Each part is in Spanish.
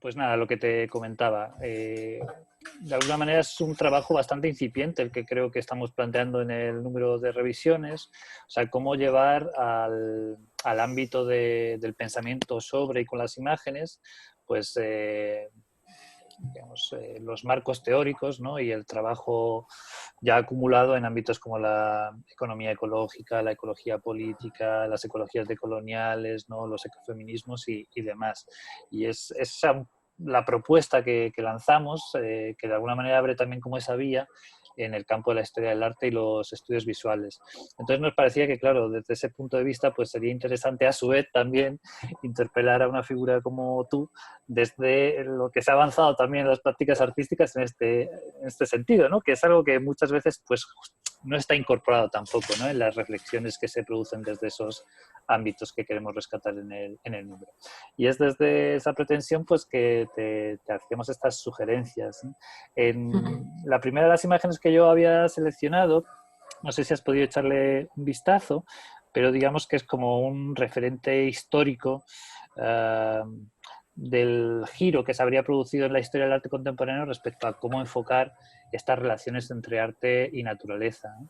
Pues nada, lo que te comentaba. De alguna manera es un trabajo bastante incipiente el que creo que estamos planteando en el número de revisiones. O sea, cómo llevar al ámbito del pensamiento sobre y con las imágenes, pues digamos, los marcos teóricos, ¿no? Y el trabajo ya acumulado en ámbitos como la economía ecológica, la ecología política, las ecologías decoloniales, ¿no? Los ecofeminismos y demás. Y es esa la propuesta que lanzamos, que de alguna manera abre también como esa vía en el campo de la historia del arte y los estudios visuales. Entonces nos parecía que, claro, desde ese punto de vista, pues sería interesante a su vez también interpelar a una figura como tú desde lo que se ha avanzado también en las prácticas artísticas en este sentido, ¿no? Que es algo que muchas veces pues no está incorporado tampoco, ¿no? En las reflexiones que se producen desde esos ámbitos que queremos rescatar en el número. Y es desde esa pretensión pues que te hacemos estas sugerencias, ¿no? En la primera de las imágenes que yo había seleccionado, no sé si has podido echarle un vistazo, pero digamos que es como un referente histórico del giro que se habría producido en la historia del arte contemporáneo respecto a cómo enfocar estas relaciones entre arte y naturaleza, ¿no?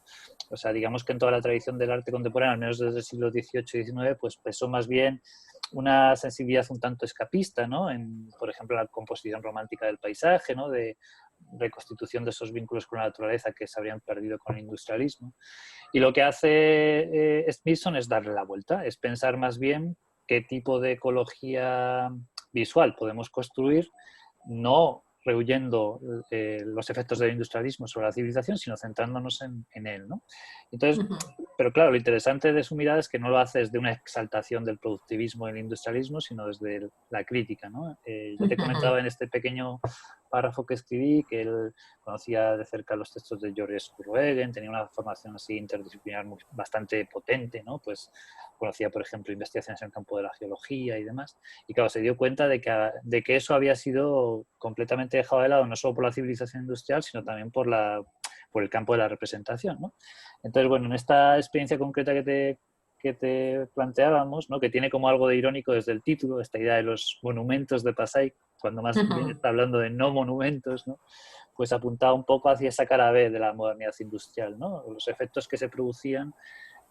O sea, digamos que en toda la tradición del arte contemporáneo, al menos desde el siglo XVIII y XIX, pues pesó más bien una sensibilidad un tanto escapista, ¿no? Por ejemplo, la composición romántica del paisaje, ¿no? De reconstitución de esos vínculos con la naturaleza que se habrían perdido con el industrialismo. Y lo que hace Smithson es darle la vuelta, es pensar más bien qué tipo de ecología visual podemos construir, no rehuyendo los efectos del industrialismo sobre la civilización, sino centrándonos en él, ¿no? Entonces, pero claro, lo interesante de su mirada es que no lo hace desde una exaltación del productivismo y el industrialismo, sino desde la crítica, ¿no? Yo te comentaba en este pequeño párrafo que escribí que él conocía de cerca los textos de George Skurwegen, tenía una formación así interdisciplinar bastante potente, ¿no? Pues conocía, por ejemplo, investigaciones en el campo de la geología y demás. Y claro, se dio cuenta de que eso había sido completamente dejado de lado, no solo por la civilización industrial, sino también por el campo de la representación, ¿no? Entonces, bueno, en esta experiencia concreta que te planteábamos, ¿no? Que tiene como algo de irónico desde el título, esta idea de los monumentos de Passaic, cuando más bien está hablando de no monumentos, ¿no? Pues apuntaba un poco hacia esa cara B de la modernidad industrial, ¿no? Los efectos que se producían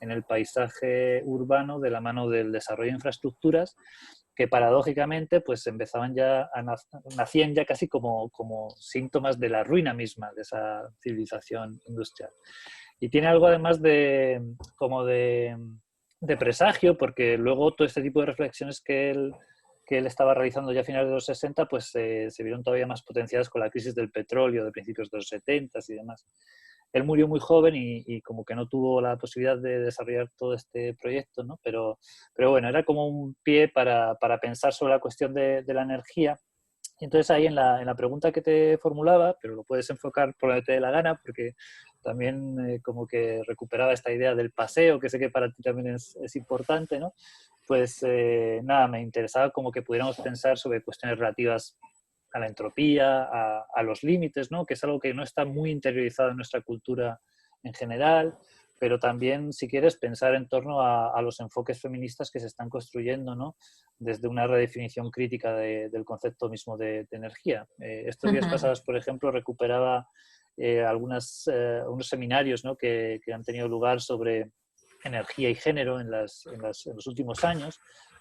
en el paisaje urbano de la mano del desarrollo de infraestructuras que paradójicamente pues empezaban ya nacían ya casi como síntomas de la ruina misma de esa civilización industrial. Y tiene algo además de presagio, porque luego todo este tipo de reflexiones que él estaba realizando ya a finales de los 60, pues se vieron todavía más potenciadas con la crisis del petróleo de principios de los 70 y demás. Él murió muy joven y como que no tuvo la posibilidad de desarrollar todo este proyecto, ¿no? Pero bueno, era como un pie para pensar sobre la cuestión de la energía. Y entonces ahí en la pregunta que te formulaba, pero lo puedes enfocar por donde te dé la gana, porque también como que recuperaba esta idea del paseo, que sé que para ti también es importante, ¿no? Pues nada, me interesaba como que pudiéramos pensar sobre cuestiones relativas a la entropía, a los límites, ¿no? Que es algo que no está muy interiorizado en nuestra cultura en general, pero también, si quieres, pensar en torno a los enfoques feministas que se están construyendo, ¿no? Desde una redefinición crítica del concepto mismo de energía. Estos días pasados, por ejemplo, recuperaba unos seminarios, ¿no? que han tenido lugar sobre energía y género en los últimos años,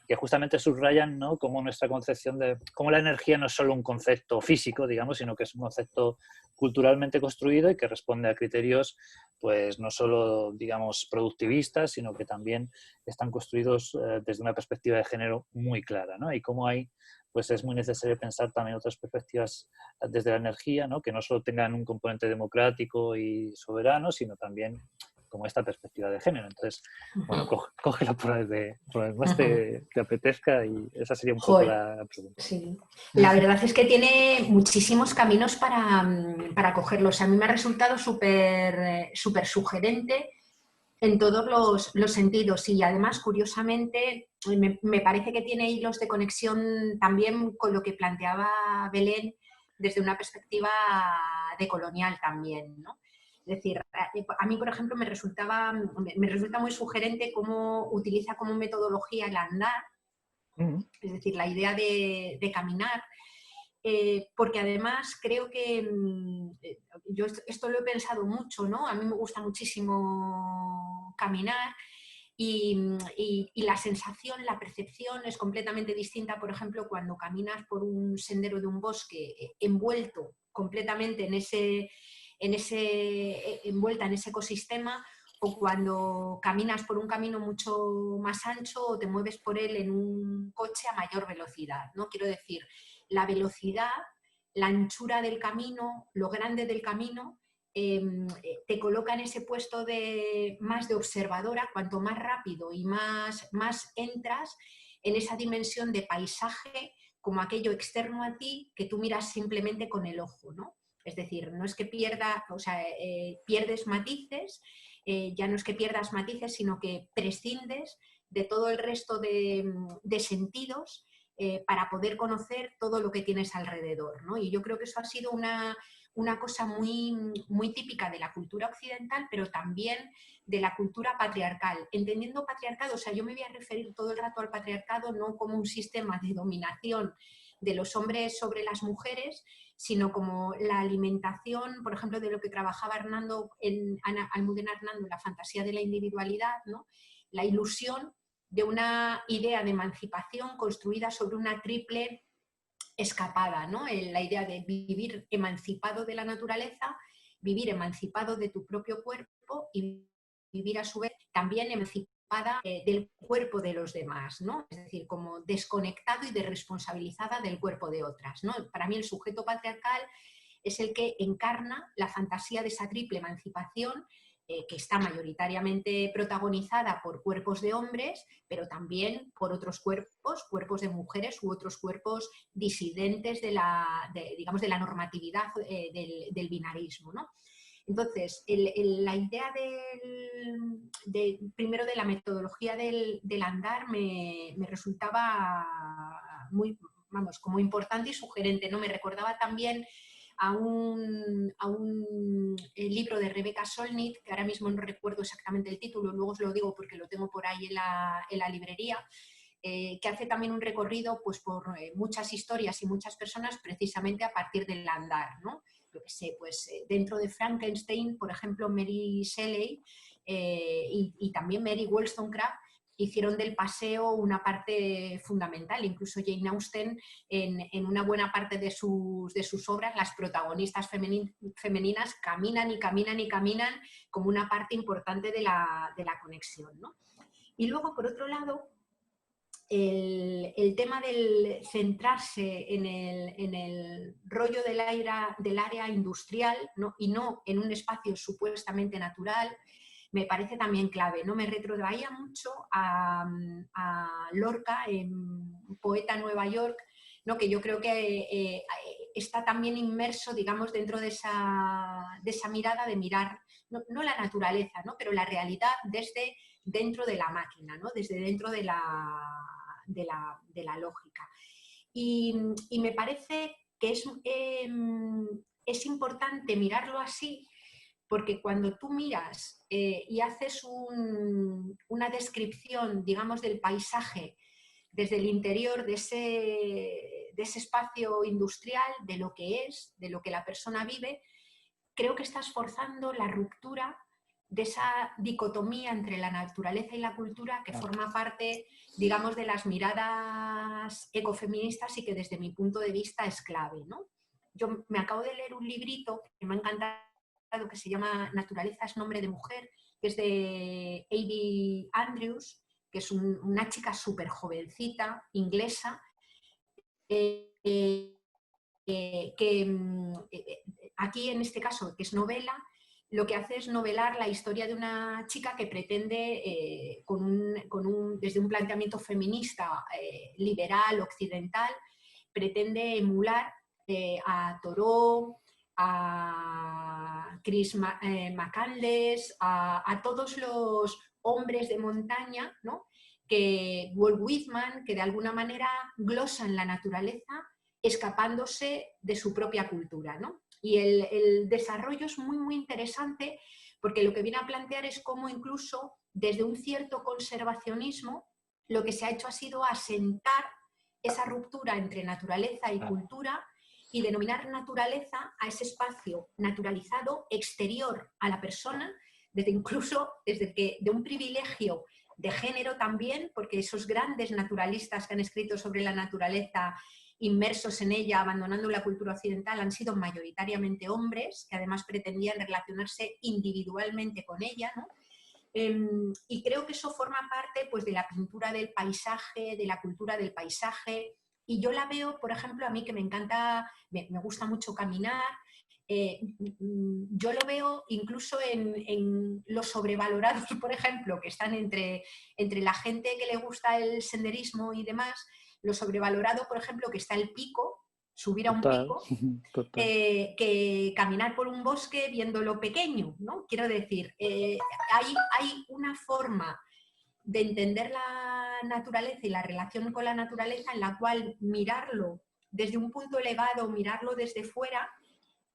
que justamente subrayan, ¿no? Cómo nuestra concepción de cómo la energía no es solo un concepto físico, digamos, sino que es un concepto culturalmente construido y que responde a criterios, pues no solo, digamos, productivistas, sino que también están construidos desde una perspectiva de género muy clara, ¿no? Y cómo hay, pues es muy necesario pensar también otras perspectivas desde la energía, ¿no? Que no solo tengan un componente democrático y soberano, sino también como esta perspectiva de género. Entonces, bueno, cógelo por donde más te apetezca y esa sería un poco la pregunta. Sí. La verdad es que tiene muchísimos caminos para cogerlos. A mí me ha resultado súper sugerente en todos los sentidos y además, curiosamente, me parece que tiene hilos de conexión también con lo que planteaba Belén desde una perspectiva decolonial también, ¿no? Es decir, a mí, por ejemplo, me resulta muy sugerente cómo utiliza como metodología el andar, es decir, la idea de caminar, porque además creo que yo esto lo he pensado mucho, ¿no? A mí me gusta muchísimo caminar y la sensación, la percepción es completamente distinta, por ejemplo, cuando caminas por un sendero de un bosque envuelto completamente envuelta en ese ecosistema, o cuando caminas por un camino mucho más ancho o te mueves por él en un coche a mayor velocidad, ¿no? Quiero decir, la velocidad, la anchura del camino, lo grande del camino, te coloca en ese puesto más de observadora, cuanto más rápido y más entras en esa dimensión de paisaje como aquello externo a ti que tú miras simplemente con el ojo, ¿no? Es decir, no es que pierdes matices, ya no es que pierdas matices, sino que prescindes de todo el resto de sentidos para poder conocer todo lo que tienes alrededor, ¿no? Y yo creo que eso ha sido una cosa muy, muy típica de la cultura occidental, pero también de la cultura patriarcal. Entendiendo patriarcado, o sea, yo me voy a referir todo el rato al patriarcado no como un sistema de dominación de los hombres sobre las mujeres, sino como la alimentación, por ejemplo, de lo que trabajaba Almudena Hernando, la fantasía de la individualidad, ¿no? La ilusión de una idea de emancipación construida sobre una triple escapada, ¿no? La idea de vivir emancipado de la naturaleza, vivir emancipado de tu propio cuerpo y vivir a su vez también emancipada del cuerpo de los demás, ¿no? Es decir, como desconectado y desresponsabilizada del cuerpo de otras, ¿no? Para mí el sujeto patriarcal es el que encarna la fantasía de esa triple emancipación que está mayoritariamente protagonizada por cuerpos de hombres, pero también por otros cuerpos de mujeres u otros cuerpos disidentes de la normatividad del binarismo, ¿no? Entonces, la idea primero de la metodología del andar me resultaba como importante y sugerente, ¿no? Me recordaba también a un libro de Rebecca Solnit, que ahora mismo no recuerdo exactamente el título, luego os lo digo porque lo tengo por ahí en la librería, que hace también un recorrido pues, por muchas historias y muchas personas precisamente a partir del andar, ¿no? Yo qué sé, pues dentro de Frankenstein, por ejemplo, Mary Shelley y también Mary Wollstonecraft hicieron del paseo una parte fundamental. Incluso Jane Austen, en una buena parte de sus obras, las protagonistas femeninas caminan y caminan y caminan como una parte importante de la conexión, ¿no? Y luego, por otro lado, el tema del centrarse en el rollo del área industrial, ¿no? Y no en un espacio supuestamente natural, me parece también clave, ¿no? Me retrotraía mucho a Lorca, poeta en Nueva York, ¿no? Que yo creo que está también inmerso, digamos, dentro de esa mirada de mirar, no la naturaleza, ¿no? Pero la realidad desde dentro de la máquina, ¿no? Desde dentro de la lógica. Y me parece que es importante mirarlo así, porque cuando tú miras y haces una descripción, digamos, del paisaje desde el interior de ese espacio industrial, de lo que es, de lo que la persona vive, creo que estás forzando la ruptura de esa dicotomía entre la naturaleza y la cultura que forma parte, digamos, de las miradas ecofeministas y que desde mi punto de vista es clave, ¿no? Yo me acabo de leer un librito que me ha encantado, que se llama Naturaleza es nombre de mujer, que es de Abby Andrews, que es una chica súper jovencita, inglesa, que aquí en este caso, que es novela, lo que hace es novelar la historia de una chica que pretende, desde un planteamiento feminista liberal, occidental, pretende emular a Thoreau, a Chris McCandless, a todos los hombres de montaña, ¿no? Que Walt Whitman, que de alguna manera glosan la naturaleza escapándose de su propia cultura, ¿no? Y el desarrollo es muy, muy interesante porque lo que viene a plantear es cómo incluso desde un cierto conservacionismo lo que se ha hecho ha sido asentar esa ruptura entre naturaleza y cultura y denominar naturaleza a ese espacio naturalizado exterior a la persona, de un privilegio de género también, porque esos grandes naturalistas que han escrito sobre la naturaleza, inmersos en ella, abandonando la cultura occidental, han sido mayoritariamente hombres, que además pretendían relacionarse individualmente con ella, ¿no? Y creo que eso forma parte, pues, de la pintura del paisaje, de la cultura del paisaje, y yo la veo, por ejemplo, a mí que me encanta, me gusta mucho caminar, yo lo veo incluso en los sobrevalorados, por ejemplo, que están entre la gente que le gusta el senderismo y demás, lo sobrevalorado, por ejemplo, que está el pico, subir a un pico, que caminar por un bosque viéndolo pequeño, ¿no? Quiero decir, hay una forma de entender la naturaleza y la relación con la naturaleza en la cual mirarlo desde un punto elevado, mirarlo desde fuera,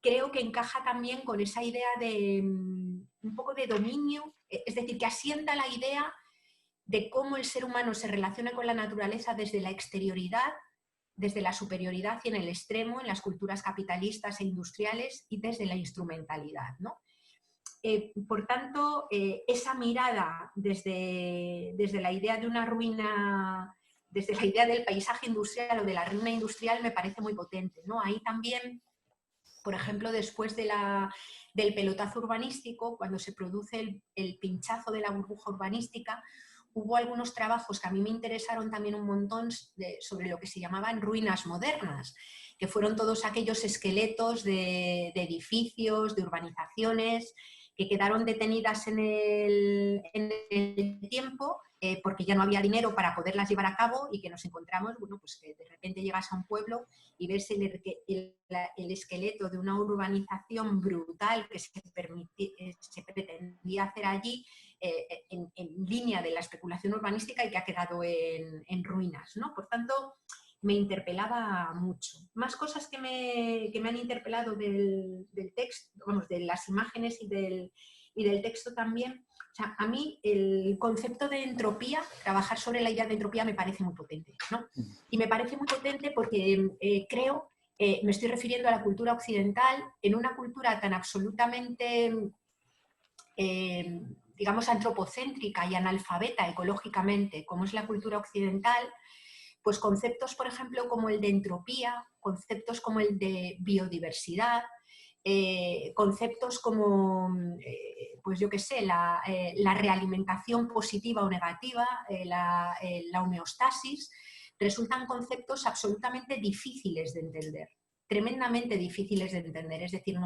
creo que encaja también con esa idea de un poco de dominio, es decir, que asienta la idea de cómo el ser humano se relaciona con la naturaleza desde la exterioridad, desde la superioridad y en el extremo, en las culturas capitalistas e industriales, y desde la instrumentalidad, ¿no? Por tanto, esa mirada desde la idea de una ruina, desde la idea del paisaje industrial o de la ruina industrial, me parece muy potente, ¿no? Ahí también, por ejemplo, después del pelotazo urbanístico, cuando se produce el pinchazo de la burbuja urbanística, hubo algunos trabajos que a mí me interesaron también un montón sobre lo que se llamaban ruinas modernas, que fueron todos aquellos esqueletos de edificios, de urbanizaciones, que quedaron detenidas en el tiempo porque ya no había dinero para poderlas llevar a cabo, y que nos encontramos, bueno, pues que de repente llegas a un pueblo y ves el esqueleto de una urbanización brutal que se pretendía hacer allí en línea de la especulación urbanística y que ha quedado en ruinas, ¿no? Por tanto, me interpelaba mucho. Más cosas que me han interpelado del texto, vamos, de las imágenes y del texto también. O sea, a mí el concepto de entropía, trabajar sobre la idea de entropía, me parece muy potente, ¿no? Y me parece muy potente porque creo, me estoy refiriendo a la cultura occidental, en una cultura tan absolutamente, digamos, antropocéntrica y analfabeta ecológicamente como es la cultura occidental, pues conceptos, por ejemplo, como el de entropía, conceptos como el de biodiversidad, conceptos como, pues yo qué sé, la realimentación positiva o negativa, la homeostasis, resultan conceptos absolutamente difíciles de entender, tremendamente difíciles de entender. Es decir,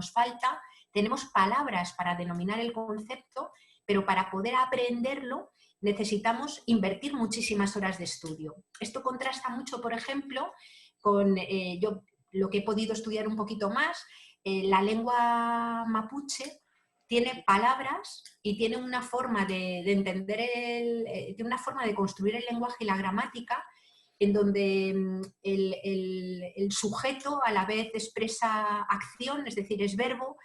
tenemos palabras para denominar el concepto, pero para poder aprenderlo necesitamos invertir muchísimas horas de estudio. Esto contrasta mucho, por ejemplo, con yo lo que he podido estudiar un poquito más, la lengua mapuche tiene palabras y tiene una forma de entender, tiene una forma de construir el lenguaje y la gramática en donde el sujeto a la vez expresa acción, es decir, es verbo,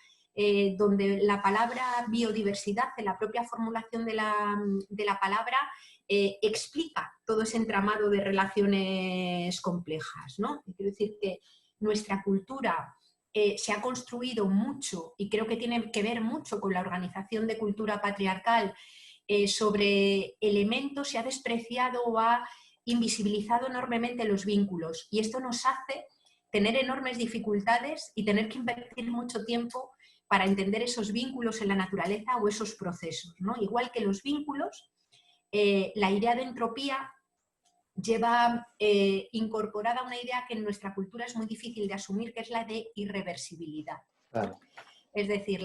donde la palabra biodiversidad, en la propia formulación de la palabra, explica todo ese entramado de relaciones complejas, ¿no? Quiero decir que nuestra cultura se ha construido mucho, y creo que tiene que ver mucho con la organización de cultura patriarcal, sobre elementos, se ha despreciado o ha invisibilizado enormemente los vínculos, y esto nos hace tener enormes dificultades y tener que invertir mucho tiempo para entender esos vínculos en la naturaleza o esos procesos, ¿no? Igual que los vínculos, la idea de entropía lleva incorporada una idea que en nuestra cultura es muy difícil de asumir, que es la de irreversibilidad. Claro. Es decir,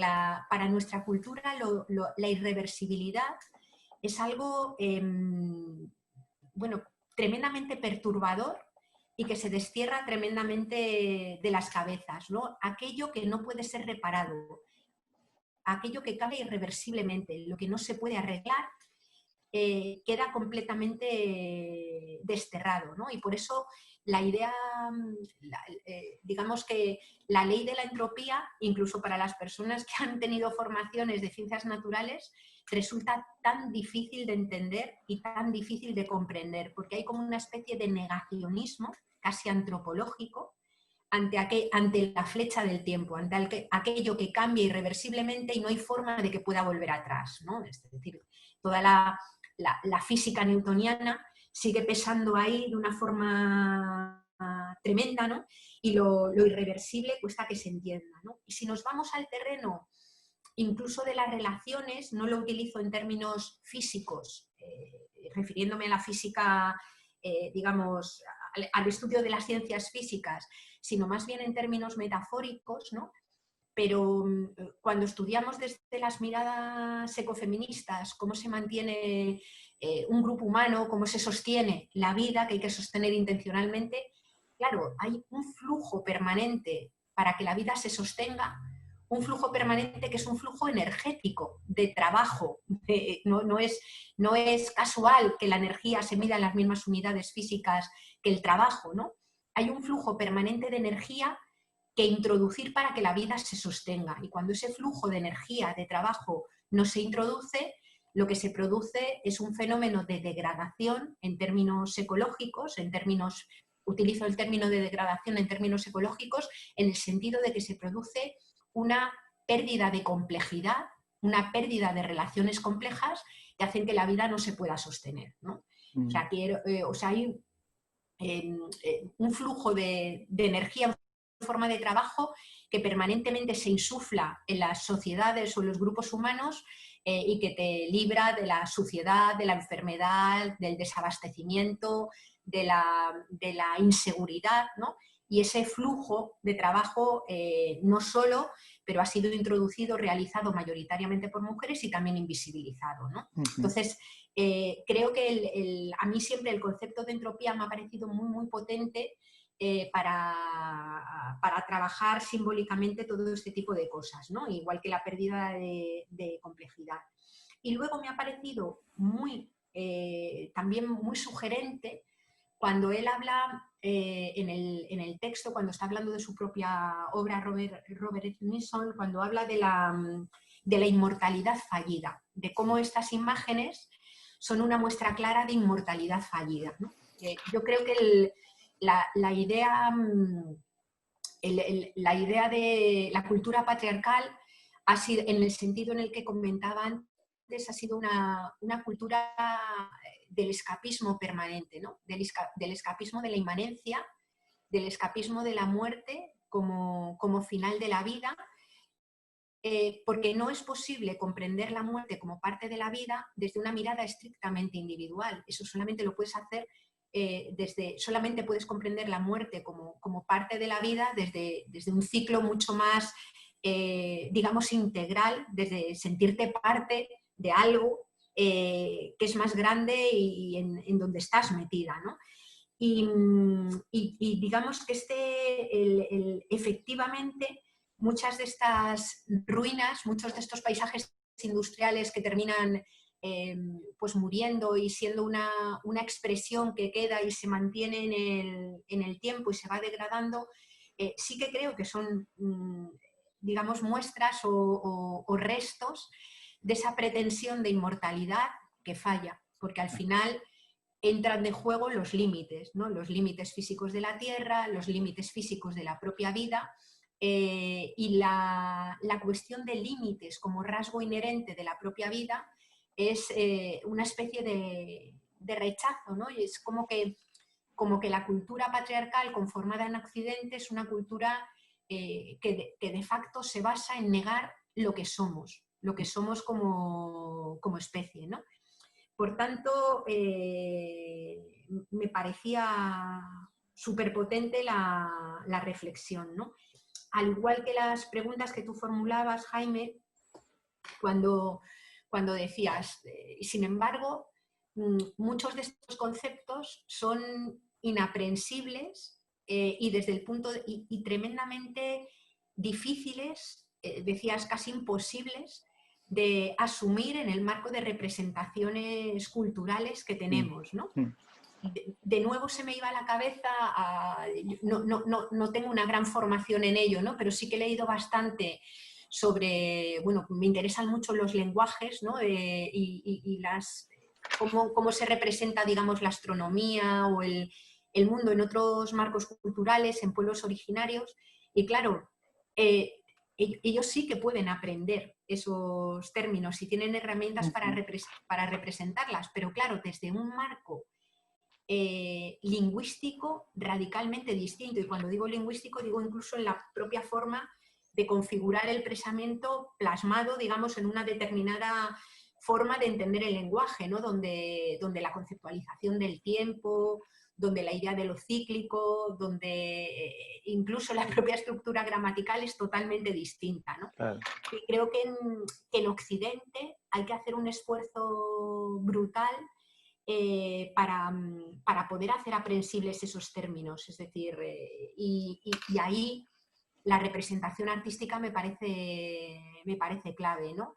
para nuestra cultura la irreversibilidad es algo bueno, tremendamente perturbador y que se destierra tremendamente de las cabezas, ¿no? Aquello que no puede ser reparado, aquello que cambia irreversiblemente, lo que no se puede arreglar, queda completamente desterrado, ¿no? Y por eso la idea, digamos que la ley de la entropía, incluso para las personas que han tenido formaciones de ciencias naturales, resulta tan difícil de entender y tan difícil de comprender, porque hay como una especie de negacionismo casi antropológico ante la flecha del tiempo, ante aquello que cambia irreversiblemente y no hay forma de que pueda volver atrás, ¿no? Es decir, toda la física newtoniana sigue pesando ahí de una forma tremenda, ¿no? Y lo irreversible cuesta que se entienda, ¿no? Y si nos vamos al terreno incluso de las relaciones, no lo utilizo en términos físicos, refiriéndome a la física, digamos, al estudio de las ciencias físicas, sino más bien en términos metafóricos, ¿no? Pero cuando estudiamos desde las miradas ecofeministas cómo se mantiene un grupo humano, cómo se sostiene la vida, que hay que sostener intencionalmente, claro, hay un flujo permanente para que la vida se sostenga, un flujo permanente que es un flujo energético, de trabajo. No es casual que la energía se mida en las mismas unidades físicas que el trabajo, ¿no? Hay un flujo permanente de energía que introducir para que la vida se sostenga. Y cuando ese flujo de energía, de trabajo, no se introduce, lo que se produce es un fenómeno de degradación en términos ecológicos, utilizo el término de degradación en términos ecológicos, en el sentido de que se produce una pérdida de complejidad, una pérdida de relaciones complejas que hacen que la vida no se pueda sostener, ¿no? O sea, hay un flujo de energía en forma de trabajo que permanentemente se insufla en las sociedades o en los grupos humanos y que te libra de la suciedad, de la enfermedad, del desabastecimiento, de la inseguridad, ¿no? Y ese flujo de trabajo no solo, pero ha sido introducido, realizado mayoritariamente por mujeres y también invisibilizado, ¿no? Entonces, creo que a mí siempre el concepto de entropía me ha parecido muy, muy potente para trabajar simbólicamente todo este tipo de cosas, ¿no? Igual que la pérdida de complejidad. Y luego me ha parecido también muy sugerente cuando él habla en el texto, cuando está hablando de su propia obra, Robert Smithson, cuando habla de la inmortalidad fallida, de cómo estas imágenes son una muestra clara de inmortalidad fallida, ¿no? Yo creo que la idea de la cultura patriarcal ha sido, en el sentido en el que comentaba antes, ha sido una cultura del escapismo permanente, ¿no? Del escapismo de la inmanencia, del escapismo de la muerte como final de la vida, porque no es posible comprender la muerte como parte de la vida desde una mirada estrictamente individual. Eso solamente lo puedes hacer solamente puedes comprender la muerte como parte de la vida desde un ciclo mucho más, digamos, integral, desde sentirte parte de algo que es más grande y en donde estás metida, ¿no? Y digamos que efectivamente muchas de estas ruinas, muchos de estos paisajes industriales que terminan pues muriendo y siendo una expresión que queda y se mantiene en el tiempo y se va degradando, sí que creo que son, digamos, muestras o restos de esa pretensión de inmortalidad que falla, porque al final entran de juego los límites, ¿no? Los límites físicos de la Tierra, los límites físicos de la propia vida, y la cuestión de límites como rasgo inherente de la propia vida es una especie de rechazo, ¿no? Y es como que la cultura patriarcal conformada en Occidente es una cultura que de facto se basa en negar lo que somos como especie, ¿no? Por tanto, me parecía súper potente la reflexión, ¿no? Al igual que las preguntas que tú formulabas, Jaime, cuando decías, sin embargo, muchos de estos conceptos son inaprensibles y desde el punto y tremendamente difíciles, decías casi imposibles, de asumir en el marco de representaciones culturales que tenemos, ¿no? De nuevo se me iba a la cabeza, no tengo una gran formación en ello, ¿no? Pero sí que he leído bastante sobre, bueno, me interesan mucho los lenguajes, ¿no? Y cómo se representa, digamos, la astronomía o el el mundo en otros marcos culturales, en pueblos originarios, y claro, ellos sí que pueden aprender esos términos y tienen herramientas para representarlas, pero claro, desde un marco lingüístico radicalmente distinto. Y cuando digo lingüístico, digo incluso en la propia forma de configurar el pensamiento plasmado, digamos, en una determinada forma de entender el lenguaje, ¿no? Donde la conceptualización del tiempo, donde la idea de lo cíclico, donde incluso la propia estructura gramatical es totalmente distinta, ¿no? Claro. Y creo que en Occidente hay que hacer un esfuerzo brutal para poder hacer aprehensibles esos términos. Es decir, y ahí la representación artística me parece clave, ¿no?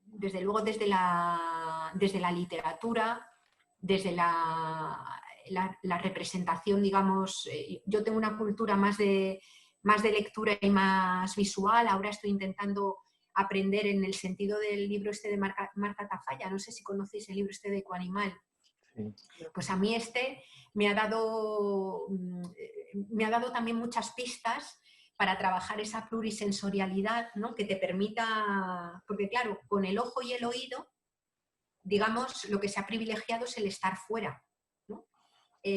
Desde luego desde la literatura, desde la representación, digamos, yo tengo una cultura más de lectura y más visual. Ahora estoy intentando aprender en el sentido del libro este de Marta Tafalla. No sé si conocéis el libro este de Ecoanimal. Sí. Pues a mí me ha dado también muchas pistas para trabajar esa plurisensorialidad, ¿no? Que te permita, porque claro, con el ojo y el oído, digamos, lo que se ha privilegiado es el estar fuera, ¿no?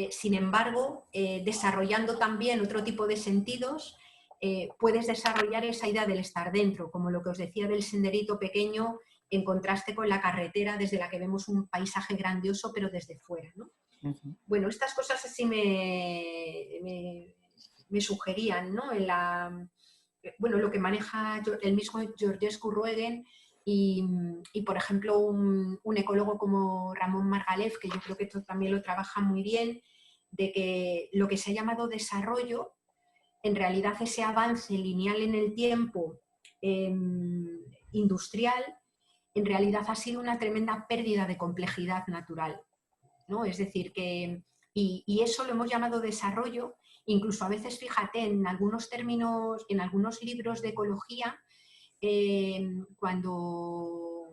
Sin embargo, desarrollando también otro tipo de sentidos, puedes desarrollar esa idea del estar dentro, como lo que os decía del senderito pequeño, en contraste con la carretera desde la que vemos un paisaje grandioso, pero desde fuera, ¿no? Bueno, estas cosas así me sugerían, ¿no? Bueno, lo que maneja el mismo Georgescu Ruegen y, por ejemplo, un ecólogo como Ramón Margalef, que yo creo que esto también lo trabaja muy bien, de que lo que se ha llamado desarrollo, en realidad ese avance lineal en el tiempo industrial, en realidad ha sido una tremenda pérdida de complejidad natural, ¿no? Es decir, que y eso lo hemos llamado desarrollo. Incluso a veces, fíjate, en algunos términos, en algunos libros de ecología, cuando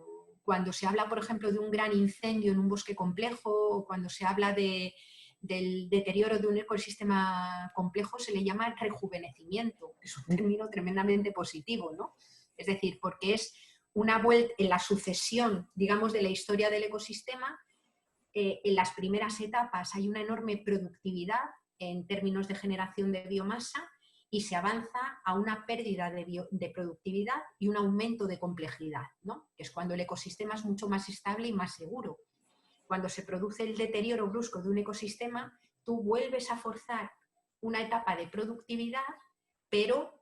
se habla, por ejemplo, de un gran incendio en un bosque complejo, o cuando se habla del deterioro de un ecosistema complejo, se le llama rejuvenecimiento, que es un término tremendamente positivo, ¿no? Es decir, porque es una vuelta en la sucesión, digamos, de la historia del ecosistema. En las primeras etapas hay una enorme productividad en términos de generación de biomasa y se avanza a una pérdida de productividad y un aumento de complejidad, ¿no? Que es cuando el ecosistema es mucho más estable y más seguro. Cuando se produce el deterioro brusco de un ecosistema, tú vuelves a forzar una etapa de productividad, pero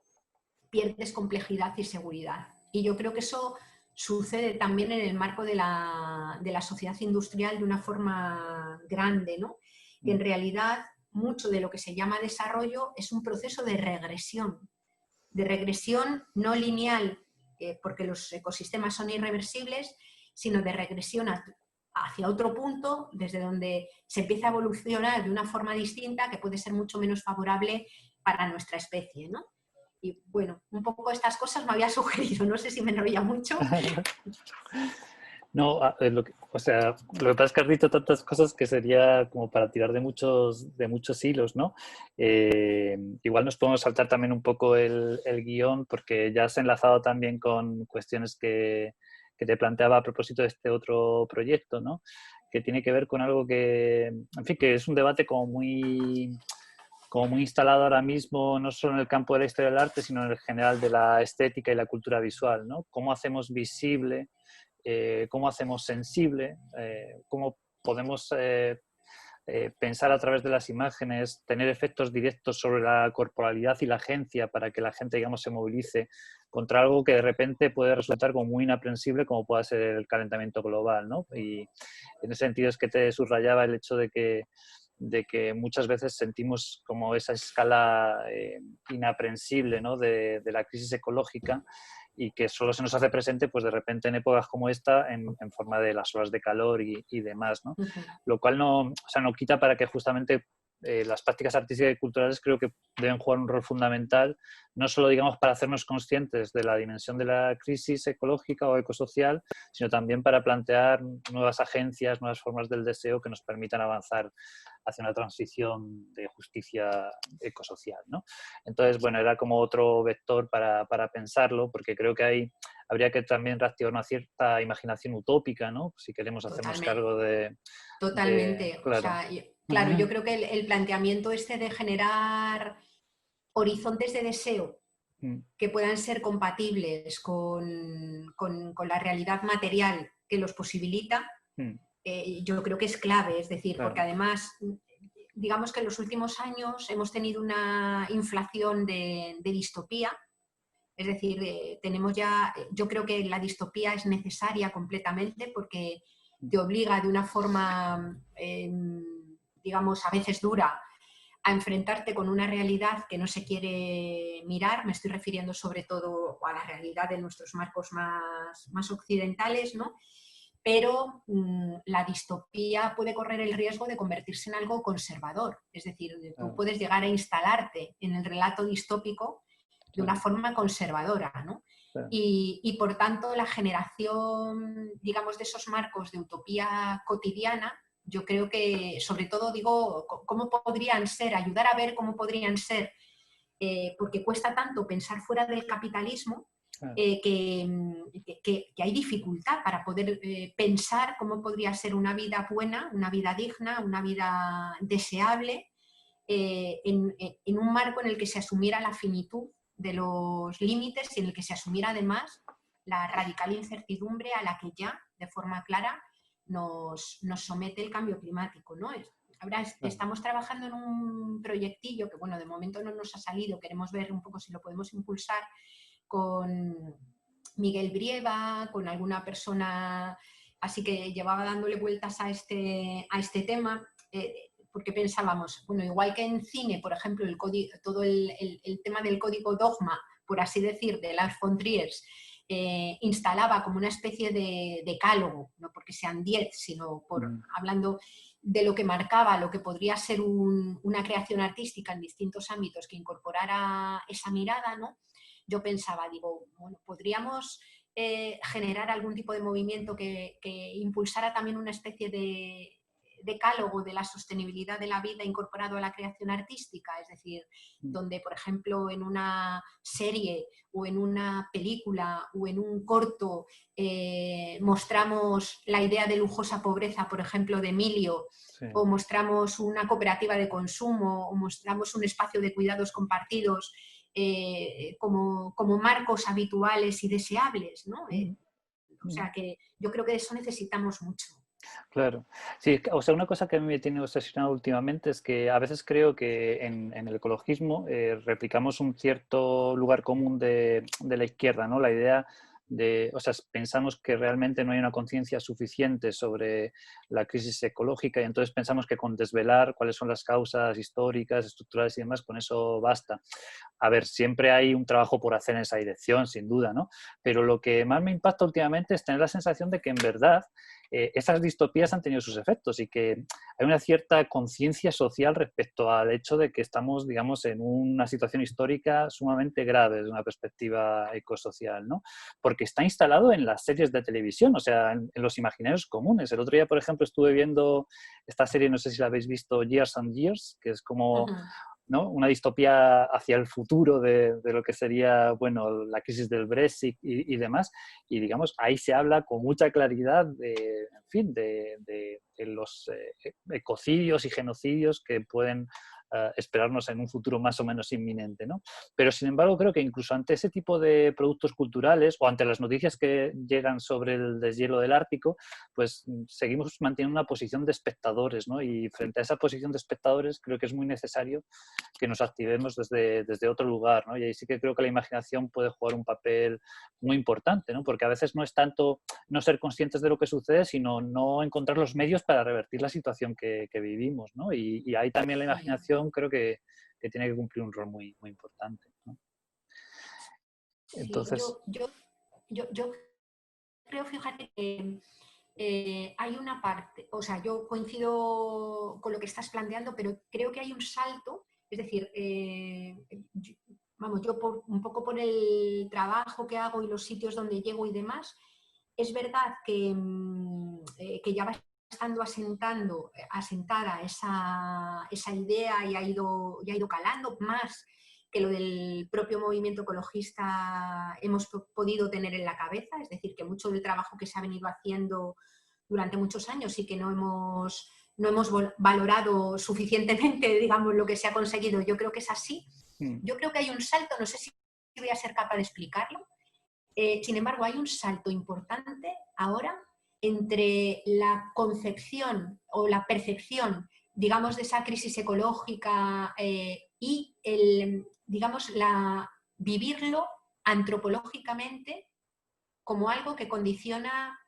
pierdes complejidad y seguridad. Y yo creo que eso sucede también en el marco de la sociedad industrial de una forma grande, ¿no? Que en realidad mucho de lo que se llama desarrollo es un proceso de regresión no lineal, porque los ecosistemas son irreversibles, sino de regresión hacia otro punto, desde donde se empieza a evolucionar de una forma distinta que puede ser mucho menos favorable para nuestra especie, ¿no? Y bueno, un poco estas cosas me había sugerido, no sé si me enrolla mucho. No, lo que pasa es que has dicho tantas cosas que sería como para tirar de muchos hilos, ¿no? Igual nos podemos saltar también un poco el guión, porque ya has enlazado también con cuestiones que te planteaba a propósito de este otro proyecto, ¿no? Que tiene que ver con algo que, en fin, que es un debate como muy instalado ahora mismo, no solo en el campo de la historia del arte, sino en el general de la estética y la cultura visual, ¿no? ¿Cómo hacemos visible, cómo hacemos sensible, cómo podemos pensar a través de las imágenes, tener efectos directos sobre la corporalidad y la agencia para que la gente, digamos, se movilice contra algo que de repente puede resultar como muy inaprensible, como pueda ser el calentamiento global, ¿no? Y en ese sentido es que te subrayaba el hecho de que muchas veces sentimos como esa escala inaprensible, ¿no? de la crisis ecológica, y que solo se nos hace presente pues de repente en épocas como esta en forma de las olas de calor y demás, ¿no? Lo cual no quita para que justamente las prácticas artísticas y culturales creo que deben jugar un rol fundamental, no solo, digamos, para hacernos conscientes de la dimensión de la crisis ecológica o ecosocial, sino también para plantear nuevas agencias, nuevas formas del deseo que nos permitan avanzar hacia una transición de justicia ecosocial, ¿no? Entonces, bueno, era como otro vector para pensarlo, porque creo que habría que también reactivar una cierta imaginación utópica, ¿no? Si queremos hacernos Totalmente. cargo Totalmente. O claro. sea, claro, yo creo que el planteamiento este de generar horizontes de deseo que puedan ser compatibles con la realidad material que los posibilita, yo creo que es clave. Es decir, porque Claro. además, digamos que en los últimos años hemos tenido una inflación de distopía. Es decir, tenemos ya, yo creo que la distopía es necesaria completamente porque te obliga de una forma, digamos, a veces dura, a enfrentarte con una realidad que no se quiere mirar. Me estoy refiriendo sobre todo a la realidad de nuestros marcos más occidentales, ¿no? Pero la distopía puede correr el riesgo de convertirse en algo conservador. Es decir, tú puedes llegar a instalarte en el relato distópico de una forma conservadora, ¿no? Y por tanto la generación, digamos, de esos marcos de utopía cotidiana, yo creo que, sobre todo, digo, cómo podrían ser, ayudar a ver cómo podrían ser, porque cuesta tanto pensar fuera del capitalismo, que hay dificultad para poder pensar cómo podría ser una vida buena, una vida digna, una vida deseable, en un marco en el que se asumiera la finitud de los límites y en el que se asumiera además la radical incertidumbre a la que ya, de forma clara, nos somete el cambio climático, ¿no? Ahora estamos trabajando en un proyectillo que, bueno, de momento no nos ha salido, queremos ver un poco si lo podemos impulsar con Miguel Brieva, con alguna persona así que llevaba dándole vueltas a este tema, porque pensábamos, bueno, igual que en cine, por ejemplo, todo el tema del código dogma, por así decir, de Lars von Trier, instalaba como una especie de decálogo, no porque sean 10, sino hablando de lo que marcaba, lo que podría ser una creación artística en distintos ámbitos que incorporara esa mirada, ¿no? Yo pensaba, digo, bueno, podríamos generar algún tipo de movimiento que impulsara también una especie de decálogo de la sostenibilidad de la vida incorporado a la creación artística, es decir, donde, por ejemplo, en una serie o en una película o en un corto mostramos la idea de lujosa pobreza, por ejemplo, de Emilio, o mostramos una cooperativa de consumo, o mostramos un espacio de cuidados compartidos como marcos habituales y deseables, ¿no? O sea que yo creo que de eso necesitamos mucho. Claro. Sí, o sea, una cosa que a mí me tiene obsesionado últimamente es que a veces creo que en el ecologismo replicamos un cierto lugar común de la izquierda, ¿no? La idea o sea, pensamos que realmente no hay una conciencia suficiente sobre la crisis ecológica y entonces pensamos que con desvelar cuáles son las causas históricas, estructurales y demás, con eso basta. A ver, siempre hay un trabajo por hacer en esa dirección, sin duda, ¿no? Pero lo que más me impacta últimamente es tener la sensación de que en verdad esas distopías han tenido sus efectos y que hay una cierta conciencia social respecto al hecho de que estamos, digamos, en una situación histórica sumamente grave desde una perspectiva ecosocial, ¿no? Porque está instalado en las series de televisión, o sea, en los imaginarios comunes. El otro día, por ejemplo, estuve viendo esta serie, no sé si la habéis visto, Years and Years, que es como ¿no? Una distopía hacia el futuro de lo que sería, bueno, la crisis del Brexit y demás. Y, digamos, ahí se habla con mucha claridad en fin, de los ecocidios y genocidios que pueden esperarnos en un futuro más o menos inminente, ¿no? Pero, sin embargo, creo que incluso ante ese tipo de productos culturales o ante las noticias que llegan sobre el deshielo del Ártico, pues seguimos manteniendo una posición de espectadores, ¿no? Y frente a esa posición de espectadores creo que es muy necesario que nos activemos desde otro lugar, ¿no? Y ahí sí que creo que la imaginación puede jugar un papel muy importante, ¿no? Porque a veces no es tanto no ser conscientes de lo que sucede, sino no encontrar los medios para revertir la situación que vivimos, ¿no? Y ahí también la imaginación creo que tiene que cumplir un rol muy, muy importante, ¿no? Sí, Entonces, yo creo, fíjate, que hay una parte, o sea, yo coincido con lo que estás planteando, pero creo que hay un salto, es decir, vamos, yo un poco por el trabajo que hago y los sitios donde llego y demás, es verdad que ya va estando asentada esa idea y ha ido calando más que lo del propio movimiento ecologista hemos podido tener en la cabeza, es decir, que mucho del trabajo que se ha venido haciendo durante muchos años y que no hemos valorado suficientemente, digamos, lo que se ha conseguido, yo creo que es así. Yo creo que hay un salto, no sé si voy a ser capaz de explicarlo, sin embargo, hay un salto importante ahora entre la concepción o la percepción, digamos, de esa crisis ecológica y digamos, vivirlo antropológicamente como algo que condiciona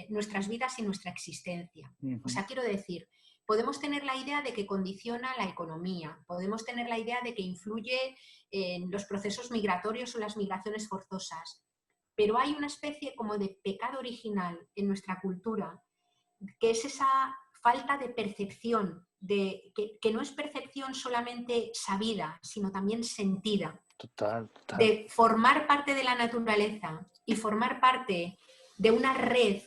nuestras vidas y nuestra existencia. O sea, quiero decir, podemos tener la idea de que condiciona la economía, podemos tener la idea de que influye en los procesos migratorios o las migraciones forzosas, pero hay una especie como de pecado original en nuestra cultura, que es esa falta de percepción, que no es percepción solamente sabida, sino también sentida. Total. De formar parte de la naturaleza y formar parte de una red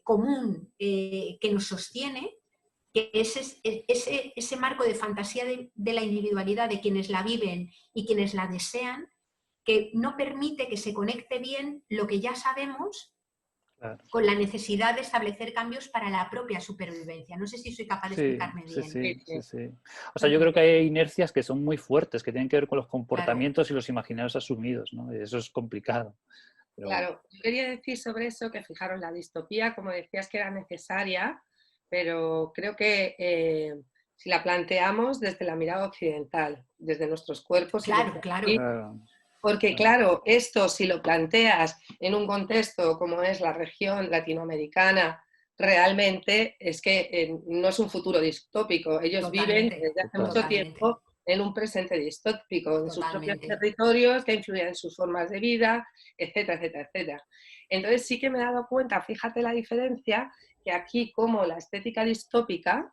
común que nos sostiene, que es ese marco de fantasía de la individualidad de quienes la viven y quienes la desean, que no permite que se conecte bien lo que ya sabemos con la necesidad de establecer cambios para la propia supervivencia. No sé si soy capaz de explicarme bien. Sí. O sea, yo creo que hay inercias que son muy fuertes, que tienen que ver con los comportamientos y los imaginarios asumidos, ¿no? Y eso es complicado. Pero claro, yo quería decir sobre eso que, fijaros, la distopía, como decías, que era necesaria, pero creo que si la planteamos desde la mirada occidental, desde nuestros cuerpos, claro. Porque claro, esto si lo planteas en un contexto como es la región latinoamericana, realmente es que no es un futuro distópico. Ellos viven desde hace mucho tiempo en un presente distópico, en sus propios territorios, que influyen en sus formas de vida, etcétera, etcétera, etcétera. Entonces sí que me he dado cuenta, fíjate la diferencia, que aquí como la estética distópica,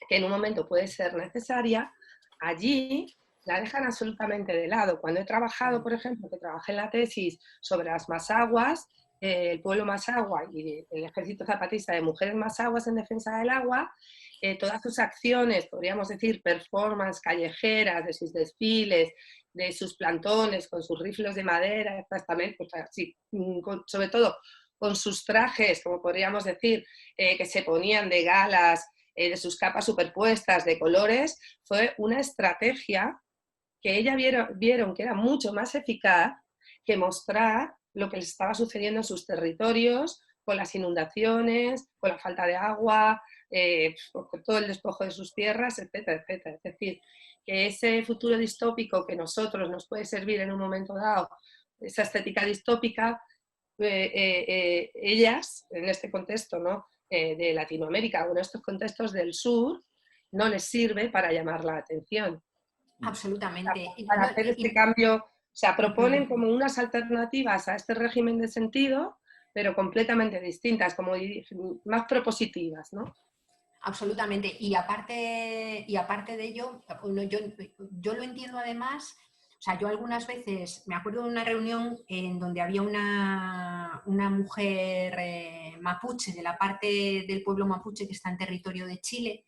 que en un momento puede ser necesaria, allí la dejan absolutamente de lado. Cuando he trabajado, por ejemplo, que trabajé en la tesis sobre las masaguas, el pueblo masagua y el ejército zapatista de mujeres masaguas en defensa del agua, todas sus acciones, podríamos decir, performance callejeras, de sus desfiles, de sus plantones, con sus rifles de madera, exactamente, pues así, sobre todo con sus trajes, como podríamos decir, que se ponían de galas, de sus capas superpuestas de colores, fue una estrategia que ellas vieron que era mucho más eficaz que mostrar lo que les estaba sucediendo en sus territorios, con las inundaciones, con la falta de agua, con todo el despojo de sus tierras, etcétera, etcétera. Es decir, que ese futuro distópico que nosotros nos puede servir en un momento dado, esa estética distópica, ellas, en este contexto, ¿no?, de Latinoamérica o en estos contextos del sur, no les sirve para llamar la atención. Absolutamente. Para hacer este cambio, o sea, proponen como unas alternativas a este régimen de sentido, pero completamente distintas, como más propositivas, ¿no? Absolutamente. Y aparte de ello, yo lo entiendo además, o sea, yo algunas veces, me acuerdo de una reunión en donde había una mujer mapuche, de la parte del pueblo mapuche que está en territorio de Chile,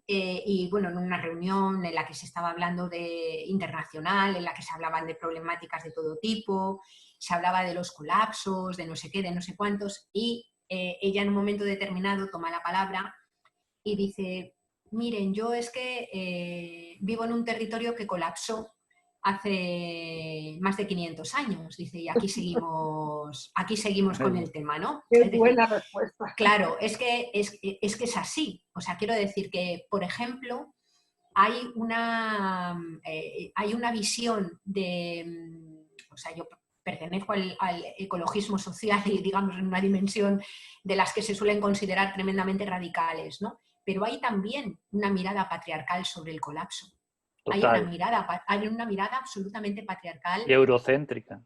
y bueno, en una reunión en la que se estaba hablando de internacional, en la que se hablaban de problemáticas de todo tipo, se hablaba de los colapsos, de no sé qué, de no sé cuántos, y ella en un momento determinado toma la palabra y dice, miren, yo es que vivo en un territorio que colapsó hace más de 500 años, dice, y aquí seguimos con el tema, ¿no? Qué buena respuesta. Claro, es que es así. O sea, quiero decir que, por ejemplo, hay una visión de, o sea, yo pertenezco al ecologismo social y, digamos, en una dimensión de las que se suelen considerar tremendamente radicales, ¿no? Pero hay también una mirada patriarcal sobre el colapso. Hay una mirada absolutamente patriarcal. Y eurocéntrica.